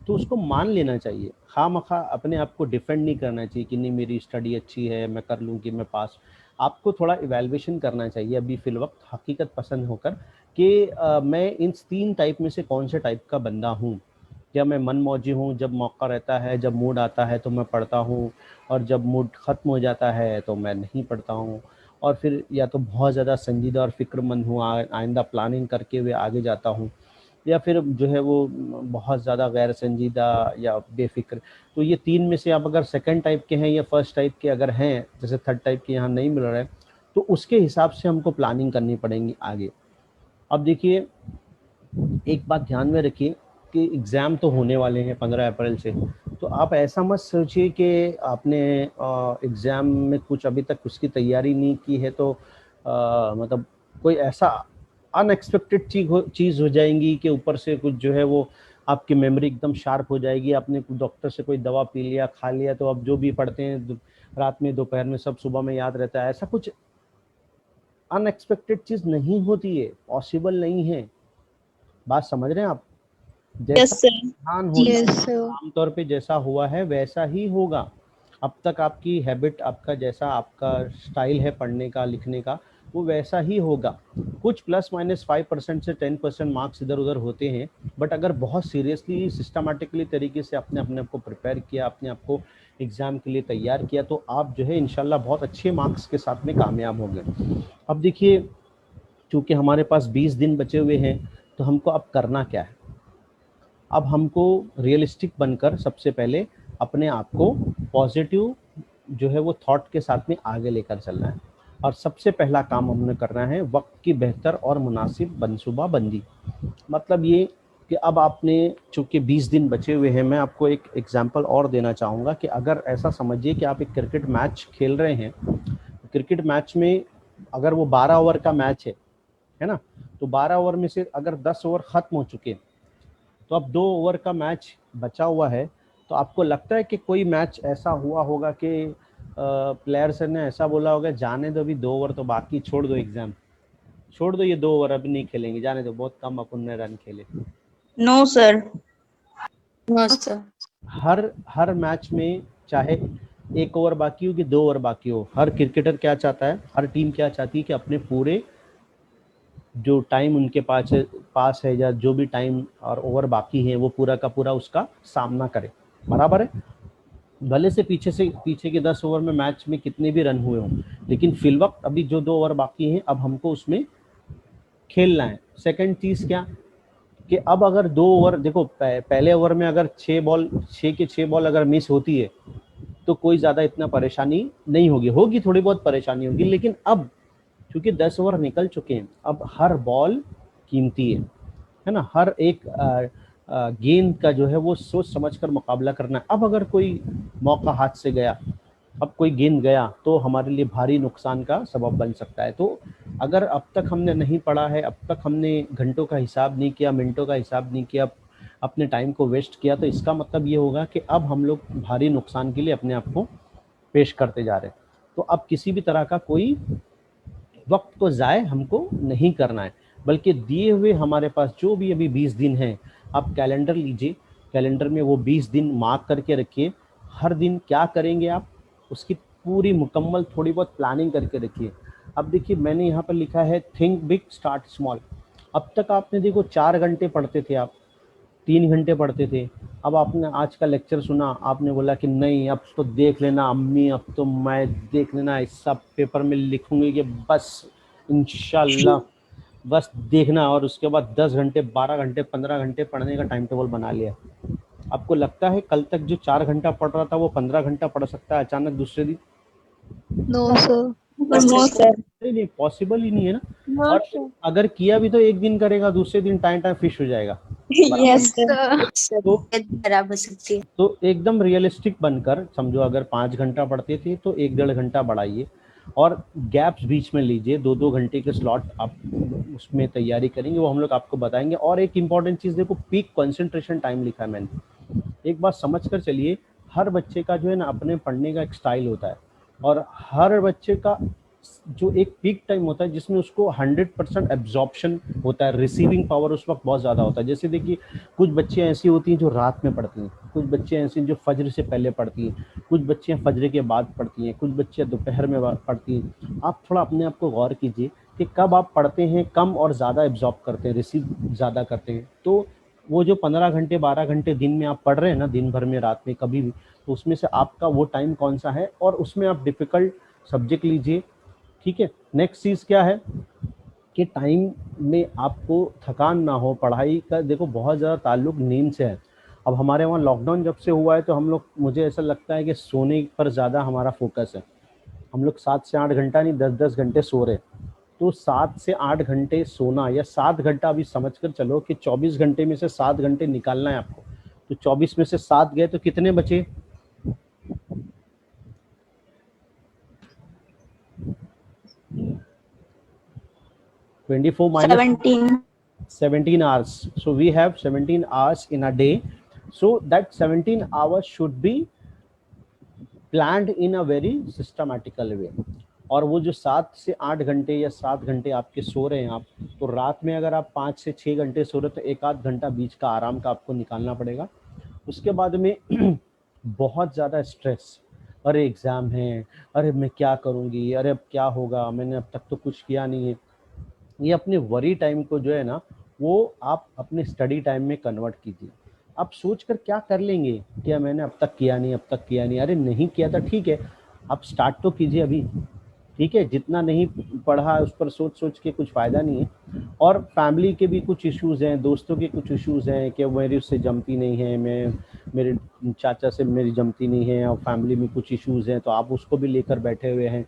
तो उसको मान लेना चाहिए। खामखा अपने आप को डिफेंड नहीं करना चाहिए कि नहीं मेरी स्टडी अच्छी है, मैं कर लूँगी, मैं पास। आपको थोड़ा इवैल्यूएशन करना चाहिए अभी फ़िल वक्त, हकीकत पसंद होकर, कि मैं इन 3 टाइप में से कौन से टाइप का बंदा हूँ। या मैं मनमौजी हूँ, जब मौका रहता है, जब मूड आता है तो मैं पढ़ता हूँ, और जब मूड ख़त्म हो जाता है तो मैं नहीं पढ़ता हूँ। और फिर या तो बहुत ज़्यादा संजीदा और फ़िक्रमंद हूँ, आइंदा प्लानिंग करके हुए आगे जाता हूँ, या फिर जो है वो बहुत ज़्यादा गैर संजीदा या बेफिक्र। तो ये 3 में से आप अगर सेकंड टाइप के हैं या फर्स्ट टाइप के अगर हैं, जैसे थर्ड टाइप के यहाँ नहीं मिल रहा है, तो उसके हिसाब से हमको प्लानिंग करनी पड़ेगी आगे। अब देखिए एक बात ध्यान में रखिए कि एग्ज़ाम तो होने वाले हैं 15 अप्रैल से, तो आप ऐसा मत सोचिए कि आपने एग्ज़ाम में कुछ अभी तक उसकी तैयारी नहीं की है तो मतलब कोई ऐसा अनएक्सपेक्टेड चीज़ हो जाएंगी कि ऊपर से कुछ जो है वो आपकी मेमोरी एकदम शार्प हो जाएगी। आपने डॉक्टर से कोई दवा पी लिया, खा लिया, तो अब जो भी पढ़ते हैं रात में, दोपहर में, सब सुबह में याद रहता है। ऐसा कुछ अनएक्सपेक्टेड चीज़ नहीं होती है, पॉसिबल नहीं है। बात समझ रहे हैं आप? जैसा आमतौर पे जैसा हुआ है वैसा ही होगा। अब तक आपकी हैबिट, आपका जैसा आपका स्टाइल है पढ़ने का, लिखने का, वो वैसा ही होगा। कुछ प्लस माइनस 5% से 10% मार्क्स इधर उधर होते हैं, बट अगर बहुत सीरियसली सिस्टमेटिकली तरीके से आपने अपने आप को प्रिपेयर किया, अपने आप को एग्ज़ाम के लिए तैयार किया, तो आप जो है इंशाल्लाह बहुत अच्छे मार्क्स के साथ में कामयाब होंगे। अब देखिए, चूँकि हमारे पास 20 दिन बचे हुए हैं, तो हमको अब करना क्या है? अब हमको रियलिस्टिक बनकर सबसे पहले अपने आप को पॉजिटिव जो है वो थॉट के साथ में आगे लेकर चलना है। और सबसे पहला काम हमने करना है वक्त की बेहतर और मुनासिब मनसूबाबंदी। मतलब ये कि अब आपने चूँकि 20 दिन बचे हुए हैं, मैं आपको एक एग्जांपल और देना चाहूँगा कि अगर ऐसा समझिए कि आप एक क्रिकेट मैच खेल रहे हैं, क्रिकेट मैच में अगर वो 12 ओवर का मैच है ना, तो 12 ओवर में से अगर 10 ओवर ख़त्म हो चुके, तो अब 2 ओवर का मैच बचा हुआ है। तो आपको लगता है कि कोई मैच ऐसा हुआ होगा कि प्लेयर्स ने ऐसा बोला होगा जाने दो, अभी 2 ओवर तो बाकी, छोड़ दो एग्जाम, छोड़ दो ये 2 ओवर अभी नहीं खेलेंगे, जाने दो, बहुत कम अपन ने रन खेले? No sir. No sir. हर मैच में चाहे 1 ओवर बाकी हो कि 2 ओवर बाकी हो, हर क्रिकेटर क्या चाहता है, हर टीम क्या चाहती है कि अपने पूरे जो टाइम उनके पास है या जो भी टाइम और ओवर बाकी है वो पूरा का पूरा उसका सामना करे, बराबर है। भले से पीछे के 10 ओवर में मैच में कितने भी रन हुए हों, लेकिन फिल वक्त अभी जो 2 ओवर बाकी हैं अब हमको उसमें खेलना है। सेकंड चीज़ क्या कि अब अगर 2 ओवर, देखो पहले ओवर में अगर 6 के 6 बॉल अगर मिस होती है तो कोई ज़्यादा इतना परेशानी नहीं होगी, थोड़ी बहुत परेशानी होगी, लेकिन अब क्योंकि 10 ओवर निकल चुके हैं, अब हर बॉल कीमती है ना, हर एक गेंद का जो है वो सोच समझकर मुकाबला करना है। अब अगर कोई मौका हाथ से गया, अब कोई गेंद गया, तो हमारे लिए भारी नुकसान का सबब बन सकता है। तो अगर अब तक हमने नहीं पढ़ा है, अब तक हमने घंटों का हिसाब नहीं किया, मिनटों का हिसाब नहीं किया, अपने टाइम को वेस्ट किया, तो इसका मतलब ये होगा कि अब हम लोग भारी नुकसान के लिए अपने आप को पेश करते जा रहे हैं। तो अब किसी भी तरह का कोई वक्त को ज़ाय हमको नहीं करना है, बल्कि दिए हुए हमारे पास जो भी अभी 20 दिन हैं, आप कैलेंडर लीजिए, कैलेंडर में वो 20 दिन मार्क करके रखिए, हर दिन क्या करेंगे आप उसकी पूरी मुकम्मल थोड़ी बहुत प्लानिंग करके रखिए। अब देखिए, मैंने यहाँ पर लिखा है थिंक बिग स्टार्ट स्मॉल। अब तक आपने देखो 4 घंटे पढ़ते थे आप, 3 घंटे पढ़ते थे, अब आपने आज का लेक्चर सुना, आपने बोला कि नहीं अब तो देख लेना अम्मी, अब तो मैं देख लेना इस सब पेपर में लिखूंगी कि बस इंशाल्लाह बस देखना, और उसके बाद 10 घंटे 12 घंटे 15 घंटे पढ़ने का टाइम टेबल बना लिया। आपको लगता है कल तक जो 4 घंटा पढ़ रहा था वो 15 घंटा पढ़ सकता है अचानक दूसरे दिन? No sir. No sir. नहीं, पॉसिबल ही नहीं है ना। और अगर किया भी तो एक दिन करेगा, दूसरे दिन टाइम फिश हो जाएगा। Yes sir. तो बराबर सकती है। तो एकदम रियलिस्टिक बनकर समझो, अगर 5 घंटा पढ़ते थे तो 1-1.5 घंटा बढ़ाइए, और गैप्स बीच में लीजिए, 2-2 घंटे के स्लॉट आप उसमें तैयारी करेंगे, वो हम लोग आपको बताएंगे। और एक इम्पॉर्टेंट चीज़ देखो, पीक कंसंट्रेशन टाइम लिखा है मैंने। एक बात समझ कर चलिए, हर बच्चे का जो है ना अपने पढ़ने का एक स्टाइल होता है, और हर बच्चे का जो एक पीक टाइम होता है जिसमें उसको 100% एब्जॉर्प्शन होता है, रिसीविंग पावर उस वक्त बहुत ज़्यादा होता है। जैसे देखिए, कुछ बच्चे ऐसी होती हैं जो रात में पढ़ती हैं, कुछ बच्चे ऐसे जो फजर से पहले पढ़ती हैं, कुछ बच्चे फजर के बाद पढ़ती हैं, कुछ बच्चे दोपहर में पढ़ती हैं। आप थोड़ा अपने आप को गौर कीजिए कि कब आप पढ़ते हैं कम और ज़्यादा एब्जॉर्ब करते हैं, रिसीव ज़्यादा करते हैं। तो वो जो 15 घंटे 12 घंटे दिन में आप पढ़ रहे हैं ना, दिन भर में, रात में, कभी भी, तो उसमें से आपका वो टाइम कौन सा है, और उसमें आप डिफ़िकल्ट सब्जेक्ट लीजिए, ठीक है। नेक्स्ट चीज़ क्या है कि टाइम में आपको थकान ना हो। पढ़ाई का देखो बहुत ज़्यादा ताल्लुक नींद से है। अब हमारे वहाँ लॉकडाउन जब से हुआ है तो हम लोग, मुझे ऐसा लगता है कि सोने पर ज़्यादा हमारा फोकस है। हम लोग 7 से 8 घंटा नहीं, 10-10 घंटे सो रहे। तो 7 से 8 घंटे सोना, या 7 घंटा अभी समझ कर चलो कि 24 घंटे में से 7 घंटे निकालना है आपको, तो 24 में से 7 गए तो कितने बचे? 24 minus 17 hours. So we have 17 hours in a day. So that 17 hours should be planned in a very systematical way. और वो जो 7 से 8 घंटे या 7 घंटे आपके सो रहे हैं आप, तो रात में अगर आप 5 से 6 घंटे सो रहे हो तो 1-8 घंटा बीच का आराम का आपको निकालना पड़ेगा। उसके बाद में बहुत ज़्यादा स्ट्रेस, अरे एग्ज़ाम है, अरे मैं क्या करूँगी, अरे अब क्या होगा, मैंने अब तक तो कुछ किया नहीं है, ये अपने वरी टाइम को जो है ना वो आप अपने स्टडी टाइम में कन्वर्ट कीजिए। आप सोच कर क्या कर लेंगे, क्या मैंने अब तक किया नहीं, अब तक किया नहीं, अरे नहीं किया था ठीक है, आप स्टार्ट तो कीजिए अभी, ठीक है। जितना नहीं पढ़ा उस पर सोच सोच के कुछ फ़ायदा नहीं है। और फैमिली के भी कुछ इश्यूज़ हैं, दोस्तों के कुछ इश्यूज़ हैं कि मेरी उससे जमती नहीं है, मैं मेरे चाचा से मेरी जमती नहीं है, और फैमिली में कुछ इश्यूज़ हैं, तो आप उसको भी लेकर बैठे हुए हैं।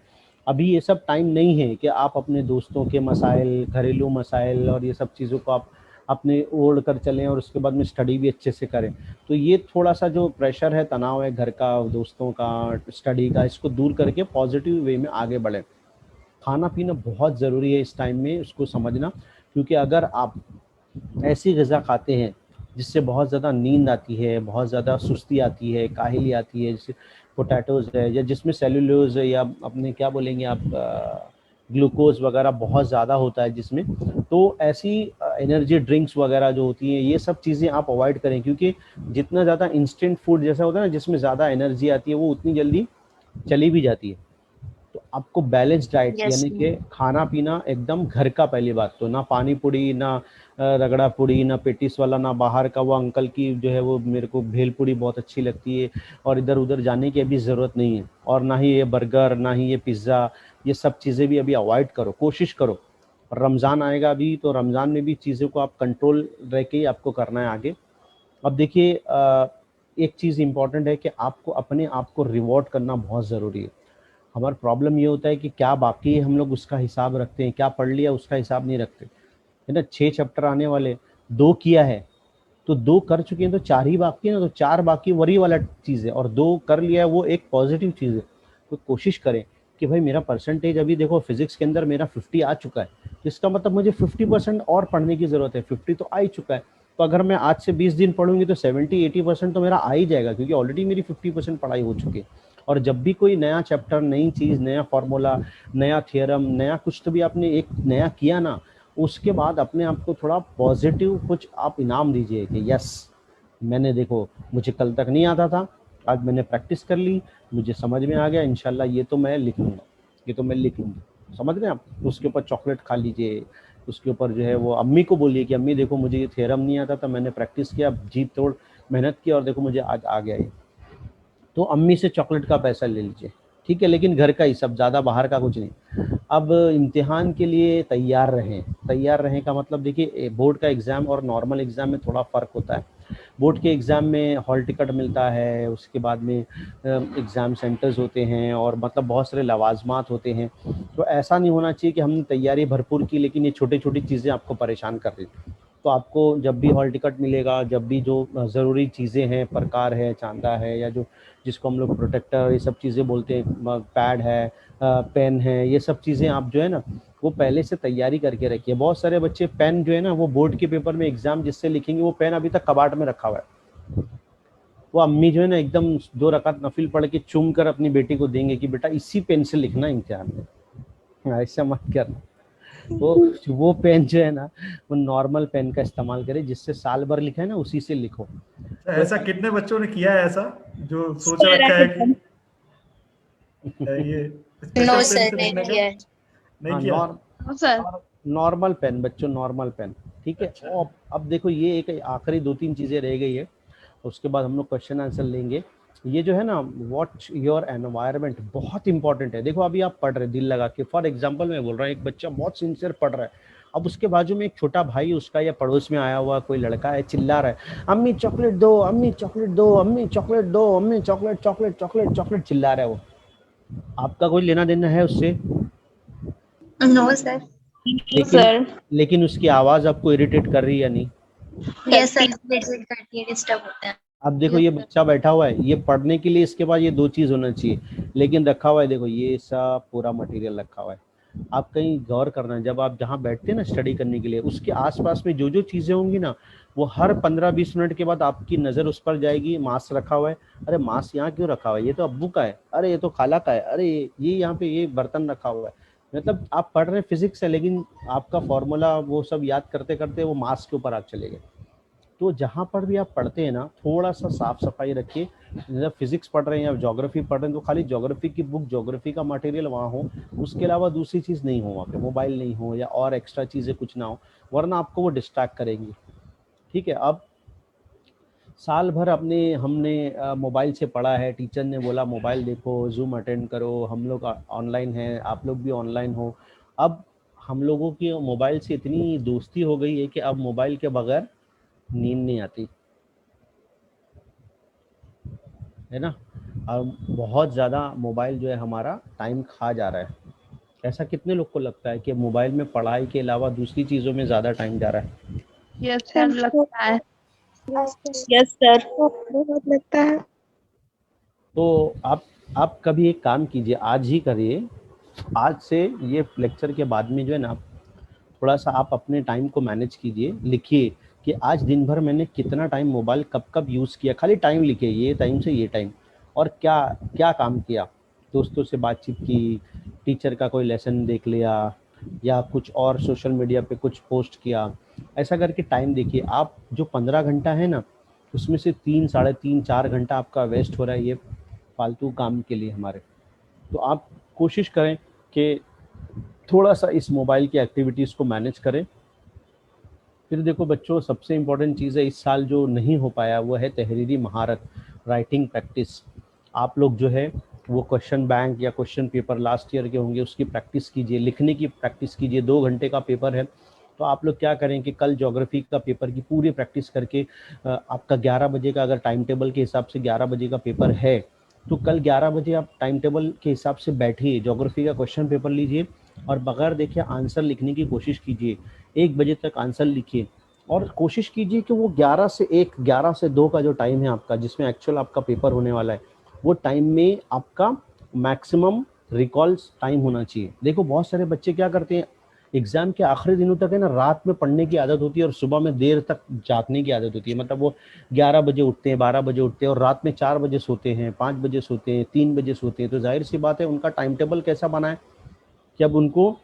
अभी ये सब टाइम नहीं है कि आप अपने दोस्तों के मसाइल, घरेलू मसाइल और ये सब चीज़ों को आप अपने ओढ़ कर चलें और उसके बाद में स्टडी भी अच्छे से करें। तो ये थोड़ा सा जो प्रेशर है, तनाव है घर का, दोस्तों का, स्टडी का, इसको दूर करके पॉजिटिव वे में आगे बढ़ें। खाना पीना बहुत ज़रूरी है इस टाइम में, उसको समझना, क्योंकि अगर आप ऐसी ग़िज़ा खाते हैं जिससे बहुत ज़्यादा नींद आती है, बहुत ज़्यादा सुस्ती आती है, काहिली आती है, जैसे पोटैटोज़ है, या जिसमें सेलुलोज है, या अपने क्या बोलेंगे आप, ग्लूकोज वगैरह बहुत ज़्यादा होता है जिसमें, तो ऐसी एनर्जी ड्रिंक्स वगैरह जो होती हैं, ये सब चीज़ें आप अवॉइड करें, क्योंकि जितना ज़्यादा इंस्टेंट फूड जैसा होता है ना, जिसमें ज़्यादा एनर्जी आती है, वो उतनी जल्दी चली भी जाती है। तो आपको बैलेंस डाइट यानी कि खाना पीना एकदम घर का, पहली बात तो ना पानी पूड़ी, ना रगड़ा पूड़ी, ना पेटिस वाला, ना बाहर का वो अंकल की जो है वो मेरे को भेल पूड़ी बहुत अच्छी लगती है, और इधर उधर जाने की अभी ज़रूरत नहीं है। और ना ही ये बर्गर, ना ही ये पिज़्ज़ा, ये सब चीज़ें भी अभी अवॉइड करो, कोशिश करो। रमज़ान आएगा अभी, तो रमज़ान में भी चीज़ों को आप कंट्रोल रह के ही आपको करना है आगे। अब देखिए एक चीज़ इम्पॉर्टेंट है कि आपको अपने आप को रिवॉर्ड करना बहुत ज़रूरी है। हमारा प्रॉब्लम ये होता है कि क्या बाकी है हम लोग उसका हिसाब रखते हैं, क्या पढ़ लिया उसका हिसाब नहीं रखते, है ना। 6 चैप्टर आने वाले, 2 किया है तो 2 कर चुके हैं, तो 4 ही बाकी है ना, तो 4 बाकी वही वाला चीज़ है, और 2 कर लिया है, वो एक पॉजिटिव चीज़ है। तो कोशिश करें कि भाई मेरा परसेंटेज अभी देखो फिजिक्स के अंदर मेरा 50 आ चुका है, तो इसका मतलब मुझे 50% और पढ़ने की ज़रूरत है। 50 तो आ ही चुका है, तो अगर मैं आज से 20 दिन पढ़ूंगी तो 70-80% तो मेरा आ ही जाएगा, क्योंकि ऑलरेडी मेरी 50% पढ़ाई हो चुकी है। और जब भी कोई नया चैप्टर, नई चीज़, नया फार्मूला, नया थियरम, नया कुछ तो भी आपने एक नया किया ना, उसके बाद अपने आप को थोड़ा पॉजिटिव कुछ आप इनाम दीजिए कि यस मैंने, देखो मुझे कल तक नहीं आता था, आज मैंने प्रैक्टिस कर ली, मुझे समझ में आ गया, इंशाल्लाह ये तो मैं लिख लूँगा, ये तो मैं लिख लूँगी। समझ रहे हैं आप। उसके ऊपर चॉकलेट खा लीजिए, उसके ऊपर जो है वो अम्मी को बोलिए कि अम्मी देखो मुझे ये थियरम नहीं आता था, मैंने प्रैक्टिस किया, जी तोड़ मेहनत की, और देखो मुझे आज आ गया ये। तो अम्मी से चॉकलेट का पैसा ले लीजिए, ठीक है, लेकिन घर का ही सब, ज़्यादा बाहर का कुछ नहीं। अब इम्तिहान के लिए तैयार रहें। तैयार रहें का मतलब देखिए, बोर्ड का एग्ज़ाम और नॉर्मल एग्ज़ाम में थोड़ा फ़र्क होता है। बोर्ड के एग्ज़ाम में हॉल टिकट मिलता है, उसके बाद में एग्ज़ाम सेंटर्स होते हैं, और मतलब बहुत सारे लवाजमात होते हैं। तो ऐसा नहीं होना चाहिए कि हमने तैयारी भरपूर की लेकिन ये छोटी छोटी चीज़ें आपको परेशान कर रही। तो आपको जब भी हॉल टिकट मिलेगा, जब भी जो ज़रूरी चीज़ें हैं, प्रकार है, चांदा है, या जो जिसको हम लोग प्रोटेक्टर ये सब चीज़ें बोलते हैं, पैड है, पेन है, ये सब चीज़ें आप जो है ना वो पहले से तैयारी करके रखिए। बहुत सारे बच्चे पेन जो है ना वो बोर्ड के पेपर में एग्ज़ाम जिससे लिखेंगे, वो पेन अभी तक कबाड़ में रखा हुआ है। वो अम्मी जो है ना एकदम 2 रकात नफिल पढ़ के चूम कर अपनी बेटी को देंगे कि बेटा इसी पेन से लिखना इम्तिहान में, ऐसा मत करना। वो पेन जो है ना वो नॉर्मल पेन का इस्तेमाल करें, जिससे साल भर लिखा है ना उसी से लिखो। ऐसा कितने बच्चों ने किया है, ऐसा जो सोच रखा है कि ये नो स्पेशल पेन सर से नहीं लिखने का? किया है। नहीं किया सर नॉर्मल पेन बच्चों, नॉर्मल पेन, ठीक है। अच्छा। और अब देखो ये एक आखिरी 2-3 चीज़ें रह गई है, उसके बाद हम लोग क्वेश्चन आंसर लेंगे। ये जो है ना वॉच योर एनवायरनमेंट बहुत इंपॉर्टेंट है। देखो अभी आप पढ़ रहे दिल लगा के, फॉर एग्जांपल मैं बोल रहा हूँ, एक बच्चा बहुत सिंसियर पढ़ रहा है, अब उसके बाजू में एक छोटा भाई उसका या पड़ोस में आया हुआ कोई लड़का है, चिल्ला रहा है अम्मी चॉकलेट दो, अम्मी चॉकलेट दो, अम्मी चॉकलेट दो, अम्मी चॉकलेट चॉकलेट चॉकलेट चॉकलेट चिल्ला रहा है वो, आपका कोई लेना देना है उससे? No sir. लेकिन उसकी आवाज़ आपको इरिटेट कर रही है या नहीं? यस सर, करती है, डिस्टर्ब होता है। अब देखो ये बच्चा बैठा हुआ है, ये पढ़ने के लिए इसके पास ये 2 चीज़ होना चाहिए, लेकिन रखा हुआ है, देखो ये सब पूरा मटेरियल रखा हुआ है। आप कहीं गौर करना, जब आप जहाँ बैठते हैं ना स्टडी करने के लिए, उसके आसपास में जो जो चीज़ें होंगी ना, वो हर 15-20 मिनट के बाद आपकी नज़र उस पर जाएगी। मास्क रखा हुआ है, अरे मास्क यहाँ क्यों रखा हुआ है, ये तो अब्बू का है, अरे ये तो खाला का है, अरे ये यहाँ पे ये बर्तन रखा हुआ है। मतलब आप पढ़ रहे फिजिक्स है, लेकिन आपका फॉर्मूला वो सब याद करते करते वो मास्क के ऊपर आप चले गए। तो जहाँ पर भी आप पढ़ते हैं ना, थोड़ा सा साफ सफाई रखिए। जब फिजिक्स पढ़ रहे हैं या ज्योग्राफी पढ़ रहे हैं, तो खाली ज्योग्राफी की बुक, ज्योग्राफी का मटेरियल वहाँ हो, उसके अलावा दूसरी चीज़ नहीं हो वहाँ पे, मोबाइल नहीं हो या और एक्स्ट्रा चीज़ें कुछ ना हो, वरना आपको वो डिस्ट्रैक्ट करेंगी। ठीक है। अब साल भर हमने मोबाइल से पढ़ा है, टीचर ने बोला मोबाइल देखो, जूम अटेंड करो, हम लोग ऑनलाइन हैं, आप लोग भी ऑनलाइन हो। अब हम लोगों की मोबाइल से इतनी दोस्ती हो गई है कि अब मोबाइल के बगैर नींद नहीं आती है ना। अब बहुत ज़्यादा मोबाइल जो है हमारा टाइम खा जा रहा है। ऐसा कितने लोग को लगता है कि मोबाइल में पढ़ाई के अलावा दूसरी चीज़ों में ज़्यादा टाइम जा रहा है? यस सर, लगता है। Yes sir. बहुत लगता है। तो आप कभी एक काम कीजिए, आज ही करिए, आज से ये लेक्चर के बाद में जो है ना, थोड़ा सा आप अपने टाइम को मैनेज कीजिए, लिखिए कि आज दिन भर मैंने कितना टाइम मोबाइल कब कब यूज़ किया। खाली टाइम लिखिए, ये टाइम से ये टाइम, और क्या क्या काम किया। दोस्तों से बातचीत की, टीचर का कोई लेसन देख लिया, या कुछ और सोशल मीडिया पे कुछ पोस्ट किया। ऐसा करके टाइम देखिए। आप जो 15 घंटा है ना, उसमें से 3, साढ़े 3, 4 घंटा आपका वेस्ट हो रहा है ये फालतू काम के लिए हमारे। तो आप कोशिश करें कि थोड़ा सा इस मोबाइल की एक्टिविटीज़ को मैनेज करें। फिर देखो बच्चों, सबसे इम्पोर्टेंट चीज़ है इस साल जो नहीं हो पाया वो है तहरीरी महारत, राइटिंग प्रैक्टिस। आप लोग जो है वो क्वेश्चन बैंक या क्वेश्चन पेपर लास्ट ईयर के होंगे, उसकी प्रैक्टिस कीजिए, लिखने की प्रैक्टिस कीजिए। 2 घंटे का पेपर है, तो आप लोग क्या करें कि कल ज्योग्राफी का पेपर की पूरी प्रैक्टिस करके, आपका 11 बजे का अगर टाइम टेबल के हिसाब से 11 बजे का पेपर है, तो कल 11 बजे आप टाइम टेबल के हिसाब से बैठिए, ज्योग्राफी का क्वेश्चन पेपर लीजिए और बगैर देखे आंसर लिखने की कोशिश कीजिए। 1 बजे तक आंसर लिखिए और कोशिश कीजिए कि वो 11 से 1, 11 से 2 का जो टाइम है आपका, जिसमें एक्चुअल आपका पेपर होने वाला है, वो टाइम में आपका मैक्सिमम रिकॉल्स टाइम होना चाहिए। देखो बहुत सारे बच्चे क्या करते हैं, एग्जाम के आखिरी दिनों तक है ना, रात में पढ़ने की आदत होती है और सुबह में देर तक जागने की आदत होती है। मतलब वो 11 बजे उठते हैं, 12 बजे उठते हैं और रात में 4 बजे सोते हैं, 5 बजे सोते हैं, 3 बजे सोते हैं। तो जाहिर सी बात है उनका टाइम टेबल कैसा बना है कि अब उनको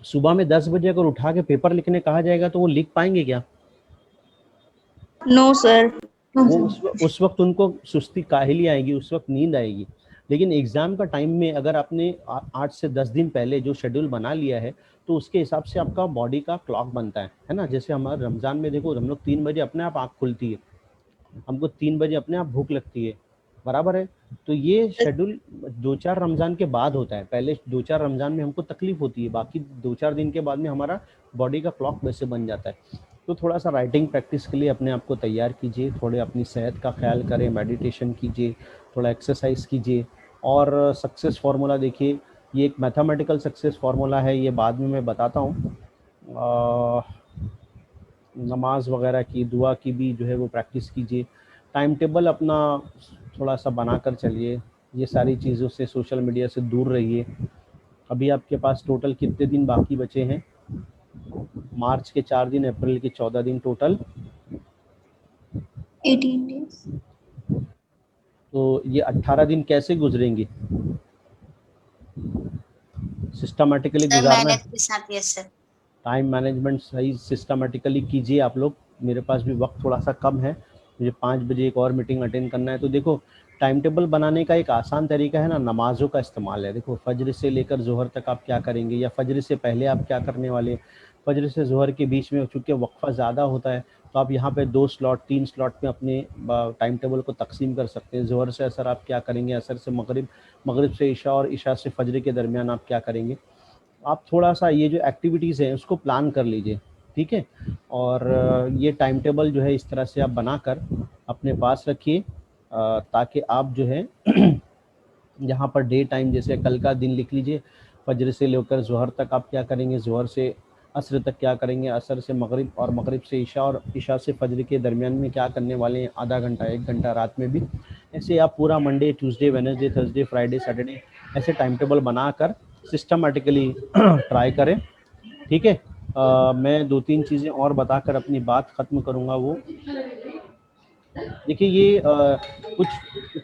सुबह में 10 बजे अगर उठा के पेपर लिखने कहा जाएगा तो वो लिख पाएंगे क्या? No sir. वो उस वक्त उनको सुस्ती, काहिली आएगी, उस वक्त नींद आएगी। लेकिन एग्ज़ाम का टाइम में अगर आपने 8 से 10 दिन पहले जो शेड्यूल बना लिया है, तो उसके हिसाब से आपका बॉडी का क्लॉक बनता है ना। जैसे हमारे रमज़ान में देखो, हम लोग 3 बजे अपने आप आँख खुलती है, हमको 3 बजे अपने आप भूख लगती है, बराबर है। तो ये शेड्यूल 2-4 रमज़ान के बाद होता है। पहले 2-4 रमज़ान में हमको तकलीफ होती है, बाकी 2-4 दिन के बाद में हमारा बॉडी का क्लॉक वैसे बन जाता है। तो थोड़ा सा राइटिंग प्रैक्टिस के लिए अपने आप को तैयार कीजिए, थोड़े अपनी सेहत का ख्याल करें, मेडिटेशन कीजिए, थोड़ा एक्सरसाइज कीजिए। और सक्सेस फार्मूला देखिए, ये एक मैथमेटिकल सक्सेस फार्मूला है, ये बाद में मैं बताता हूँ। नमाज वगैरह की, दुआ की भी जो है वो प्रैक्टिस कीजिए। टाइम टेबल अपना थोड़ा सा बनाकर चलिए, ये सारी चीज़ों से, सोशल मीडिया से दूर रहिए। अभी आपके पास टोटल कितने दिन बाकी बचे हैं? मार्च के 4 दिन, अप्रैल के 14 दिन, टोटल 18 डेज। तो ये 18 दिन कैसे गुजरेंगे? सिस्टमेटिकली गुजारना है। टाइम मैनेजमेंट सही सिस्टमेटिकली कीजिए आप लोग। मेरे पास भी वक्त थोड़ा सा कम है, मुझे 5 बजे एक और मीटिंग अटेंड करना है। तो देखो, टाइम टेबल बनाने का एक आसान तरीका है ना, नमाज़ों का इस्तेमाल है। देखो फजर से लेकर जोहर तक आप क्या करेंगे, या फजर से पहले आप क्या करने वाले। फजर से जोहर के बीच में चूँकि वक्फ़ा ज़्यादा होता है, तो आप यहाँ पे 2 स्लॉट, 3 स्लॉट में अपने टाइम टेबल को तकसीम कर सकते हैं। जोहर से असर आप क्या करेंगे, असर से मगरिब, मगरिब से इशा और इशा से फजर के दरमियान आप क्या करेंगे। आप थोड़ा सा ये जो एक्टिविटीज़ हैं उसको प्लान कर लीजिए, ठीक है। और ये टाइम टेबल जो है इस तरह से आप बनाकर अपने पास रखिए, ताकि आप जो है यहाँ पर डे टाइम, जैसे कल का दिन लिख लीजिए, फजर से लेकर जोहर तक आप क्या करेंगे, जोहर से असर तक क्या करेंगे, असर से मगरिब और मगरिब से इशा और इशा से फजर के दरमियान में क्या करने वाले हैं, आधा घंटा, 1 घंटा रात में भी। ऐसे आप पूरा Monday, Tuesday, Wednesday, Thursday, Friday, Saturday ऐसे टाइम टेबल बनाकर सिस्टमेटिकली ट्राई करें, ठीक है। मैं 2-3 चीज़ें और बताकर अपनी बात ख़त्म करूँगा। वो देखिए, ये कुछ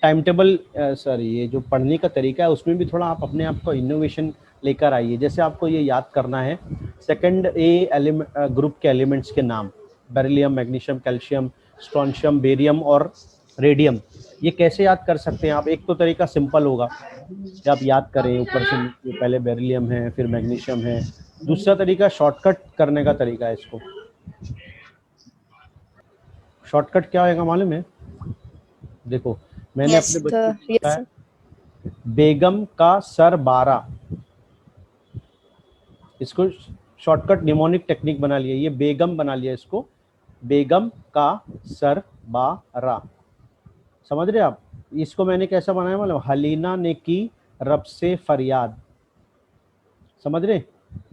टाइम टेबल, सॉरी, ये जो पढ़ने का तरीका है उसमें भी थोड़ा आप अपने आप को इनोवेशन लेकर आइए। जैसे आपको ये याद करना है सेकंड ए ग्रुप के एलिमेंट्स के नाम, beryllium, magnesium, calcium, strontium, barium और रेडियम। ये कैसे याद कर सकते हैं आप? एक तो तरीका सिंपल होगा कि आप याद करें ऊपर से नीचे, पहले बेरिलियम है, फिर मैग्नीशियम है। दूसरा तरीका शॉर्टकट करने का तरीका है। इसको शॉर्टकट क्या होगा मालूम है? देखो मैंने Yes, अपने sir. बच्चों को Yes, बताया, sir. बेगम का सर 12, इसको शॉर्टकट निमोनिक टेक्निक बना लिया, ये बेगम बना लिया इसको, बेगम का सर 12, समझ रहे आप। इसको मैंने कैसा बनाया मालूम, हलीना ने की रब से फरियाद, समझ रहे।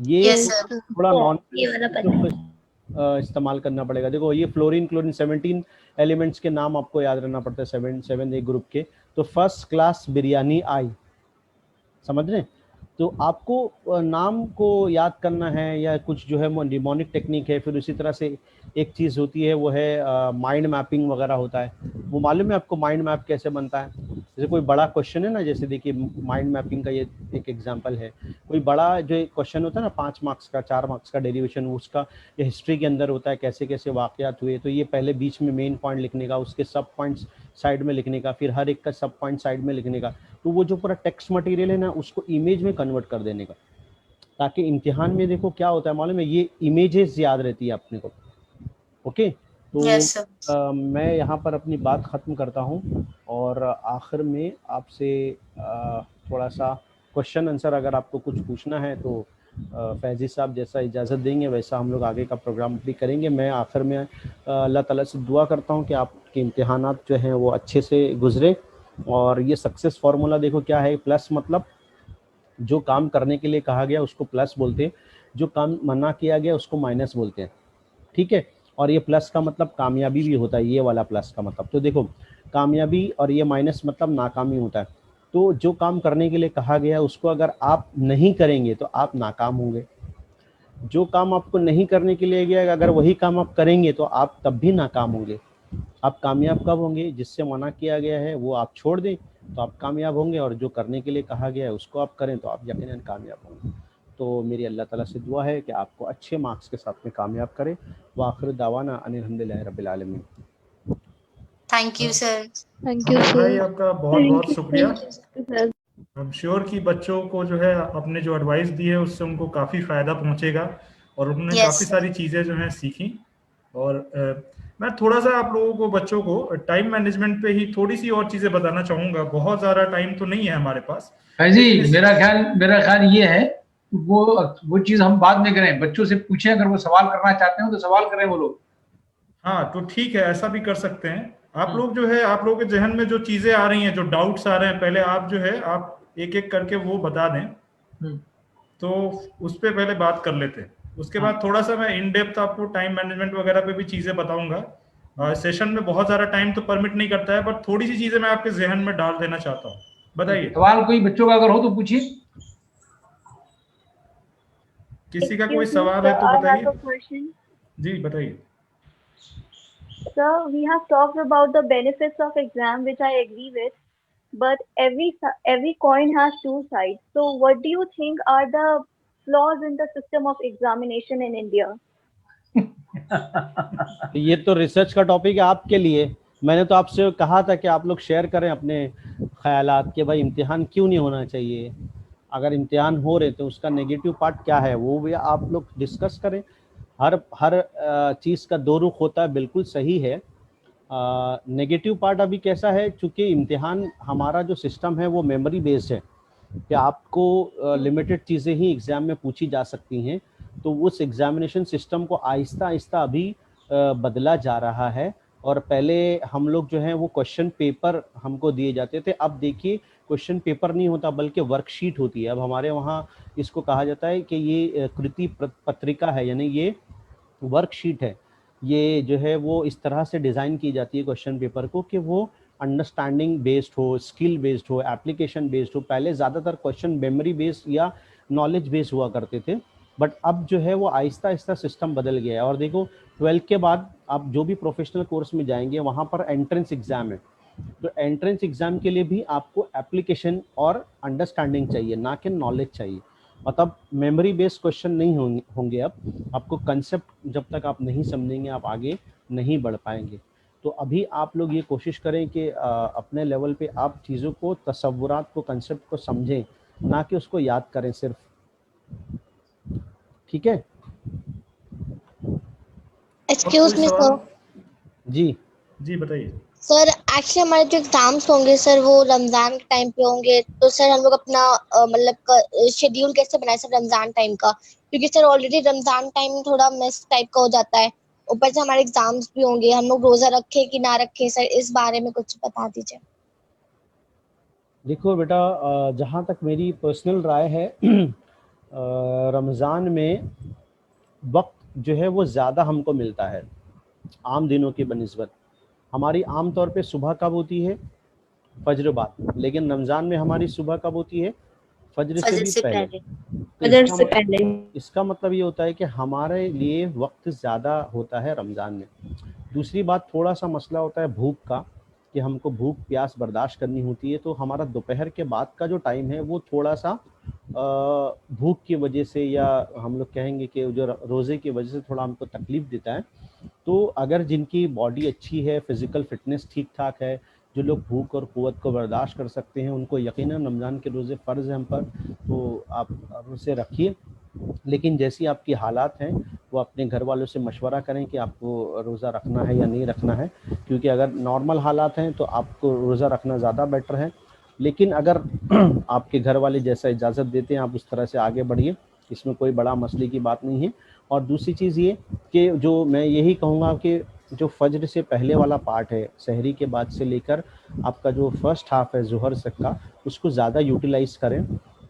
ये Yes, sir. थोड़ा नॉन ये वाला पता है। इस्तेमाल करना पड़ेगा। देखो ये फ्लोरीन क्लोरीन 17 एलिमेंट्स के नाम आपको याद रहना पड़ता है, 7 एक ग्रुप के। तो फर्स्ट क्लास बिरयानी आई, समझ रहे। तो आपको नाम को याद करना है या कुछ जो है वो निमोनिक टेक्निक है। फिर उसी तरह से एक चीज़ होती है वो है माइंड मैपिंग वगैरह होता है। वो मालूम है आपको माइंड मैप कैसे बनता है? जैसे कोई बड़ा क्वेश्चन है ना, जैसे देखिए माइंड मैपिंग का ये एक एग्जांपल है। कोई बड़ा जो क्वेश्चन होता है ना 5 मार्क्स का, 4 मार्क्स का डेरिवेशन, उसका ये हिस्ट्री के अंदर होता है, कैसे कैसे वाकयात हुए। तो ये पहले बीच में मेन पॉइंट लिखने का, उसके सब पॉइंट्स साइड में लिखने का, फिर हर एक का सब पॉइंट साइड में लिखने का। तो वो जो पूरा टेक्स्ट मटेरियल है ना उसको इमेज में कन्वर्ट कर देने का, ताकि इम्तिहान में देखो क्या होता है मालूम है, ये इमेजेस याद रहती है अपने को। ओके, तो Yes, sir. मैं यहाँ पर अपनी बात ख़त्म करता हूँ और आखिर में आपसे थोड़ा सा क्वेश्चन आंसर अगर आपको कुछ पूछना है तो फैजी साहब जैसा इजाज़त देंगे वैसा हम लोग आगे का प्रोग्राम भी करेंगे। मैं आखिर में अल्लाह ताला से दुआ करता हूँ कि आपके इम्तिहानात जो हैं वो अच्छे से गुजरे। और ये सक्सेस फार्मूला देखो क्या है, प्लस मतलब जो काम करने के लिए कहा गया उसको प्लस बोलते हैं, जो काम मना किया गया उसको माइनस बोलते हैं, ठीक है। और ये प्लस का मतलब कामयाबी भी होता है, ये वाला प्लस का मतलब। तो देखो कामयाबी और ये माइनस मतलब नाकामी होता है। तो जो काम करने के लिए कहा गया है उसको अगर आप नहीं करेंगे तो आप नाकाम होंगे। जो काम आपको नहीं करने के लिए गया अगर वही काम आप करेंगे तो आप तब भी नाकाम होंगे। आप कामयाब कब होंगे? जिससे मना किया गया है वो आप छोड़ दें तो आप कामयाब होंगे, और जो करने के लिए कहा गया है उसको आप करें तो आप यकीनन कामयाब होंगे। तो मेरी अल्लाह ताला से दुआ है कि आपको अच्छे मार्क्स के साथ में कामयाब करे। व आखिर दावाना अनिल हम्दुलिल्लाहि रब्बिल आलमीन। Thank you, sir. Thank you भाई सर। आपका बहुत बहुत शुक्रिया। सर। हम श्योर कि बच्चों को जो है अपने जो एडवाइस दी है उससे उनको काफ़ी फ़ायदा पहुंचेगा और उन्होंने Yes, काफ़ी sir. सारी चीज़ें जो हैं सीखी। और मैं थोड़ा सा आप लोगों को बच्चों को टाइम मैनेजमेंट पे ही थोड़ी सी और चीज़ें बताना चाहूँगा। बहुत ज़्यादा टाइम तो नहीं है हमारे पास। फैजी मेरा ख्याल ये है वो चीज हम बाद में करें, बच्चों से पूछें, अगर वो सवाल करना चाहते हो तो सवाल करें वो लोग। हाँ तो ठीक है, ऐसा भी कर सकते हैं। आप लोग जो है आप लोगों के जहन में जो चीज़ें आ रही हैं, जो डाउट्स आ रहे हैं, पहले आप जो है आप एक एक करके वो बता दें तो उस पर पहले बात कर लेते हैं। उसके बाद थोड़ा सा मैं इन डेप्थ आपको टाइम मैनेजमेंट वगैरह पे भी चीज़ें बताऊंगा। सेशन में बहुत ज़्यादा टाइम तो परमिट नहीं करता है, बट थोड़ी सी चीज़ें मैं आपके जहन में डाल देना चाहता हूँ। बताइए, सवाल कोई बच्चों का अगर हो तो पूछिए। किसी का कोई सवाल है तो बताइए। question. जी बताइए। Sir, we have talked about the benefits of exam, which I agree with. But every coin has two sides. So, what do you think are the flaws in the system of examination in India? ये तो रिसर्च का टॉपिक है आपके लिए। मैंने तो आपसे कहा था कि आप लोग शेयर करें अपने ख्यालात कि भाई इम्तिहान क्यों नहीं होना चाहिए, अगर इम्तिहान हो रहे तो उसका नेगेटिव पार्ट क्या है वो भी आप लोग डिस्कस करें। हर चीज़ का दो रुख होता है, बिल्कुल सही है। नेगेटिव पार्ट अभी कैसा है, चूँकि इम्तिहान हमारा जो सिस्टम है वो मेमोरी बेस्ड है कि आपको लिमिटेड चीज़ें ही एग्ज़ाम में पूछी जा सकती हैं। तो उस एग्ज़ामिनेशन सिस्टम को आहिस्ता आहिस्ता अभी बदला जा रहा है। और पहले हम लोग जो हैं वो क्वेश्चन पेपर हमको दिए जाते थे, अब देखिए क्वेश्चन पेपर नहीं होता बल्कि वर्कशीट होती है। अब हमारे वहाँ इसको कहा जाता है कि ये कृति पत्रिका है, यानी ये वर्कशीट है। ये जो है वो इस तरह से डिज़ाइन की जाती है क्वेश्चन पेपर को कि वो अंडरस्टैंडिंग बेस्ड हो, स्किल बेस्ड हो, एप्लीकेशन बेस्ड हो। पहले ज़्यादातर क्वेश्चन मेमोरी बेस्ड या नॉलेज बेस्ड हुआ करते थे, बट अब जो है वो आहिस्ता आहिस्ता सिस्टम बदल गया है। और देखो 12th के बाद आप जो भी प्रोफेशनल कोर्स में जाएंगे वहाँ पर एंट्रेंस एग्ज़ाम है। तो एंट्रेंस एग्ज़ाम के लिए भी आपको एप्लीकेशन और अंडरस्टैंडिंग चाहिए, ना कि नॉलेज चाहिए। मतलब मेमोरी बेस्ड क्वेश्चन नहीं होंगे। अब आपको कंसेप्ट जब तक आप नहीं समझेंगे आप आगे नहीं बढ़ पाएंगे। तो अभी आप लोग ये कोशिश करें कि अपने लेवल पे आप चीज़ों को, तसव्वुरात को, कंसेप्ट को समझें, ना कि उसको याद करें सिर्फ। ठीक है Excuse me, sir. जी जी बताइए। सर एक्चुअली हमारे जो एग्जाम्स होंगे सर वो रमजान के टाइम पे होंगे, तो सर हम लोग अपना मतलब शेड्यूल कैसे बनाए सर रमजान टाइम का, क्योंकि सर ऑलरेडी रमजान टाइम थोड़ा मिस टाइप का हो जाता है, ऊपर से हमारे एग्जाम्स भी होंगे, हम लोग रोजा रखे कि ना रखे सर, इस बारे में कुछ बता दीजिए। देखो बेटा, जहाँ तक मेरी पर्सनल राय है, रमज़ान में वक्त जो है वो ज़्यादा हमको मिलता है आम दिनों की बनिस्बत। हमारी आम तौर पे सुबह कब होती है? फजर बाद। लेकिन रमज़ान में हमारी सुबह कब होती है? फजर से भी पहले। तो इसका मतलब ये होता है कि हमारे लिए वक्त ज़्यादा होता है रमज़ान में। दूसरी बात, थोड़ा सा मसला होता है भूख का, कि हमको भूख प्यास बर्दाश्त करनी होती है, तो हमारा दोपहर के बाद का जो टाइम है वो थोड़ा सा भूख की वजह से, या हम लोग कहेंगे कि जो रोज़े की वजह से थोड़ा हमको तकलीफ़ देता है। तो अगर जिनकी बॉडी अच्छी है, फ़िज़िकल फ़िटनेस ठीक ठाक है, जो लोग भूख और क़ुव्वत को बर्दाश्त कर सकते हैं, उनको यकीनन रमज़ान के रोज़े फ़र्ज़ हैं हम पर, तो आप उसे रखिए। लेकिन जैसी आपकी हालात हैं, वो अपने घर वालों से मशवरा करें कि आपको रोज़ा रखना है या नहीं रखना है, क्योंकि अगर नॉर्मल हालात हैं तो आपको रोज़ा रखना ज़्यादा बेटर है। लेकिन अगर आपके घर वाले जैसा इजाज़त देते हैं, आप उस तरह से आगे बढ़िए, इसमें कोई बड़ा मसले की बात नहीं है। और दूसरी चीज़ ये कि जो मैं यही कहूँगा कि जो फजर से पहले वाला पार्ट है, सहरी के बाद से लेकर आपका जो फर्स्ट हाफ है ज़ुहर तक का, उसको ज़्यादा यूटिलाइज़ करें।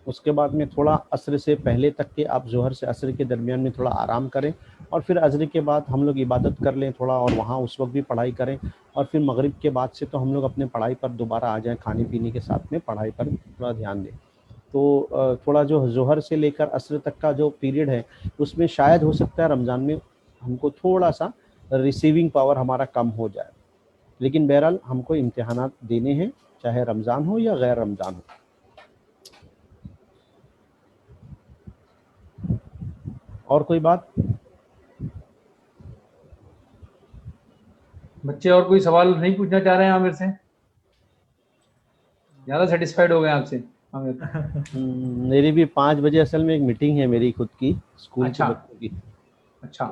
उसके बाद में थोड़ा असर से पहले तक के आप ज़ुहर से असर के दरमियान में थोड़ा आराम करें, और फिर अज़र के बाद हम लोग इबादत कर लें थोड़ा, और वहाँ उस वक्त भी पढ़ाई करें, और फिर मगरिब के बाद से तो हम लोग अपने पढ़ाई पर दोबारा आ जाएं, खाने पीने के साथ में पढ़ाई पर थोड़ा ध्यान दें। तो थोड़ा जो ज़ुहर से लेकर असर तक का जो पीरियड है, उसमें शायद हो सकता है रमज़ान में हमको थोड़ा सा रिसीविंग पावर हमारा कम हो जाए। लेकिन बहरहाल हमको इम्तिहानात देने हैं, चाहे रमज़ान हो या गैर रमज़ान हो। और कोई बात? बच्चे और कोई सवाल नहीं पूछना चाह रहे हैं आमिर से? ज़्यादा सेटिस्फाइड हो गए आपसे आमिर? मेरी भी 5 बजे असल में एक मीटिंग है मेरी खुद की, स्कूल अच्छा। के बच्चों की। अच्छा,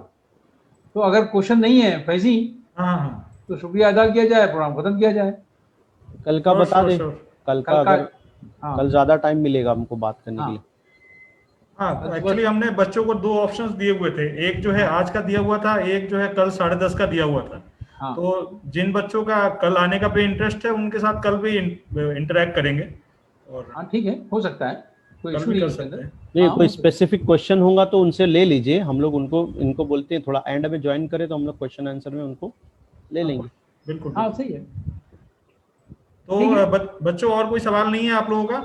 तो अगर क्वेश्चन नहीं है फैजी, तो शुक्रिया अदा किया जाए, प्रोग्राम खत्म किया जाए। कल का बता दे, कल का अगर कल ज़्यादा टाइम मिलेगा हमको बात करने के लिए। हाँ, एक्चुअली हमने बच्चों को 2 ऑप्शंस दिए हुए थे, एक जो है आज का दिया हुआ था, एक जो है कल 10:30 का दिया हुआ था। तो जिन बच्चों का कल आने का भी इंटरेस्ट है, उनके साथ कल भी इंटरेक्ट करेंगे। और हाँ ठीक है, हो सकता है, कोई इशू नहीं है। नहीं, कोई स्पेसिफिक क्वेश्चन होगा तो उनसे ले लीजिए, हम लोग इनको बोलते हैं थोड़ा एंड में ज्वाइन करें, तो हम लोग क्वेश्चन आंसर में उनको ले लेंगे। बिल्कुल, हाँ सही है। तो बच्चों और कोई सवाल नहीं है आप लोगों का?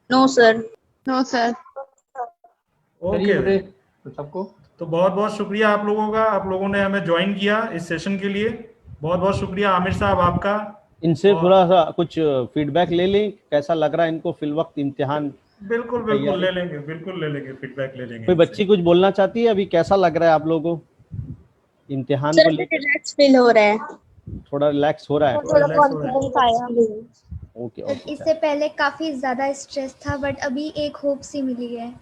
No sir. No sir. Okay, तो सबको तो बहुत बहुत शुक्रिया आप लोगों का, आप लोगों ने हमें ज्वाइन किया इस सेशन के लिए। बहुत बहुत शुक्रिया आमिर साहब आपका। इनसे थोड़ा सा कुछ फीडबैक ले लें, कैसा लग रहा है इनको फिल वक्त इम्तिहान? बिल्कुल बिल्कुल ले लेंगे, बिल्कुल ले लेंगे, फीडबैक ले लेंगे। कोई बच्ची कुछ बोलना चाहती है? अभी कैसा लग रहा है आप लोगों को इम्तिहान को लेकर? रिलैक्स फील हो रहा है, थोड़ा रिलैक्स हो रहा है? थोड़ा कॉन्फिडेंस आया। ओके। इससे पहले काफी ज्यादा स्ट्रेस था, बट अभी एक होप सी मिली है।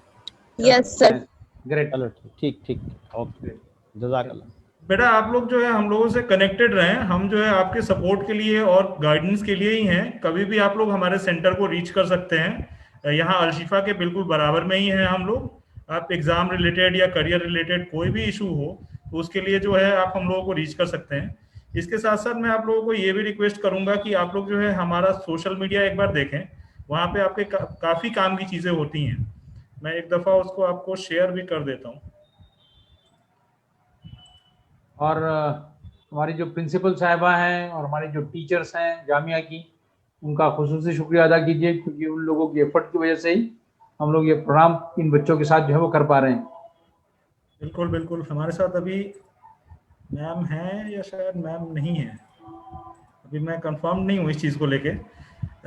Yes sir. ग्रेट, चलो ठीक, ओके, जज़ाकल्लाह। बेटा आप लोग जो है हम लोगों से कनेक्टेड रहें, हम जो है आपके सपोर्ट के लिए और गाइडेंस के लिए ही हैं। कभी भी आप लोग हमारे सेंटर को रीच कर सकते हैं, यहाँ अलशिफा के बिल्कुल बराबर में ही हैं हम लोग। आप एग्जाम रिलेटेड या करियर रिलेटेड कोई भी इशू हो तो उसके लिए जो है आप हम लोगों को रीच कर सकते हैं। इसके साथ साथ मैं आप लोगों को ये भी रिक्वेस्ट करूंगा कि आप लोग जो है हमारा सोशल मीडिया एक बार देखें, वहाँ पे आपके काफी काम की चीजें होती हैं। मैं एक दफा उसको आपको शेयर भी कर देता हूँ। और हमारी जो प्रिंसिपल साहिबा हैं और हमारी जो टीचर्स हैं जामिया की, उनका खुसूसी शुक्रिया अदा कीजिए, क्योंकि उन लोगों की एफर्ट की वजह से ही हम लोग ये प्रोग्राम इन बच्चों के साथ जो है वो कर पा रहे हैं। बिल्कुल बिल्कुल, हमारे साथ अभी मैम है या शायद मैम नहीं है, अभी मैं कंफर्म नहीं हूँ इस चीज़ को लेके,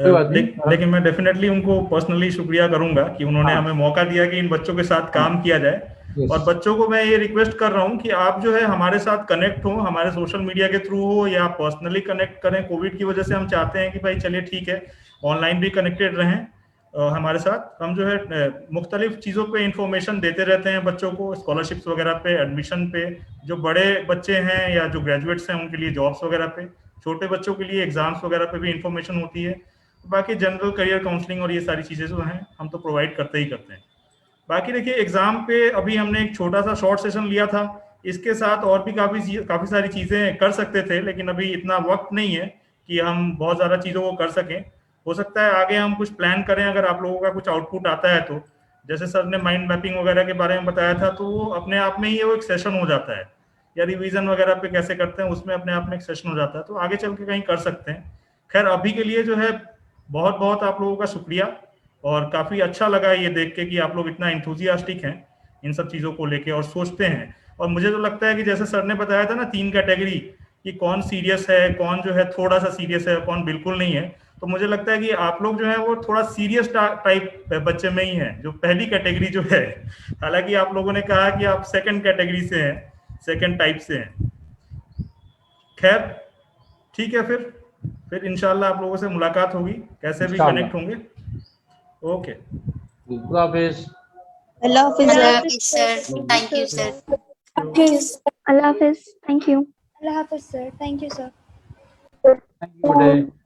लेकिन मैं डेफिनेटली उनको पर्सनली शुक्रिया करूंगा कि उन्होंने हमें मौका दिया कि इन बच्चों के साथ काम किया जाए। और बच्चों को मैं ये रिक्वेस्ट कर रहा हूँ कि आप जो है हमारे साथ कनेक्ट हो, हमारे सोशल मीडिया के थ्रू हो या पर्सनली कनेक्ट करें। कोविड की वजह से हम चाहते हैं कि भाई चलिए ठीक है, ऑनलाइन भी कनेक्टेड रहें हमारे साथ। हम जो है मुख्तलिफ चीज़ों पे इंफॉर्मेशन देते रहते हैं बच्चों को, स्कॉलरशिप्स वगैरह पे, एडमिशन पे, जो बड़े बच्चे हैं या जो ग्रेजुएट्स हैं उनके लिए जॉब्स वगैरह पे, छोटे बच्चों के लिए एग्जाम्स वगैरह पे भी इंफॉर्मेशन होती है। बाकी जनरल करियर काउंसलिंग और ये सारी चीज़ें जो हैं हम तो प्रोवाइड करते ही करते हैं। बाकी देखिए एग्जाम पे अभी हमने एक छोटा सा शॉर्ट सेशन लिया था, इसके साथ और भी काफ़ी सारी चीज़ें कर सकते थे, लेकिन अभी इतना वक्त नहीं है कि हम बहुत ज़्यादा चीज़ों को कर सकें। हो सकता है आगे हम कुछ प्लान करें, अगर आप लोगों का कुछ आउटपुट आता है तो। जैसे सर ने माइंड मैपिंग वगैरह के बारे में बताया था, तो वो अपने आप में ही वो एक सेशन हो जाता है, या रिवीजन वगैरह पे कैसे करते हैं उसमें अपने आप में एक सेशन हो जाता है, तो आगे चल के कहीं कर सकते हैं। खैर अभी के लिए जो है बहुत बहुत आप लोगों का शुक्रिया, और काफ़ी अच्छा लगा ये देख के कि आप लोग इतना इंथुजियास्टिक हैं इन सब चीज़ों को लेके और सोचते हैं। और मुझे तो लगता है कि जैसे सर ने बताया था ना 3 कैटेगरी, कि कौन सीरियस है, कौन जो है थोड़ा सा सीरियस है, कौन बिल्कुल नहीं है, तो मुझे लगता है कि आप लोग जो है वो थोड़ा सीरियस टाइप बच्चे में ही हैं, जो पहली कैटेगरी जो है। हालांकि आप लोगों ने कहा कि आप सेकंड कैटेगरी से हैं, सेकंड टाइप से हैं। खैर ठीक है, फिर इंशाल्लाह आप लोगों से मुलाकात होगी, कैसे भी कनेक्ट होंगे। ओके, खुदा हाफिज। अल्लाह हाफिज अल्लाह सर। हाफिज सर, थैंक यू सर। अल्लाह हाफिज, थैंक यू। अल्लाह हाफिज sir, thank you sir. Thank you.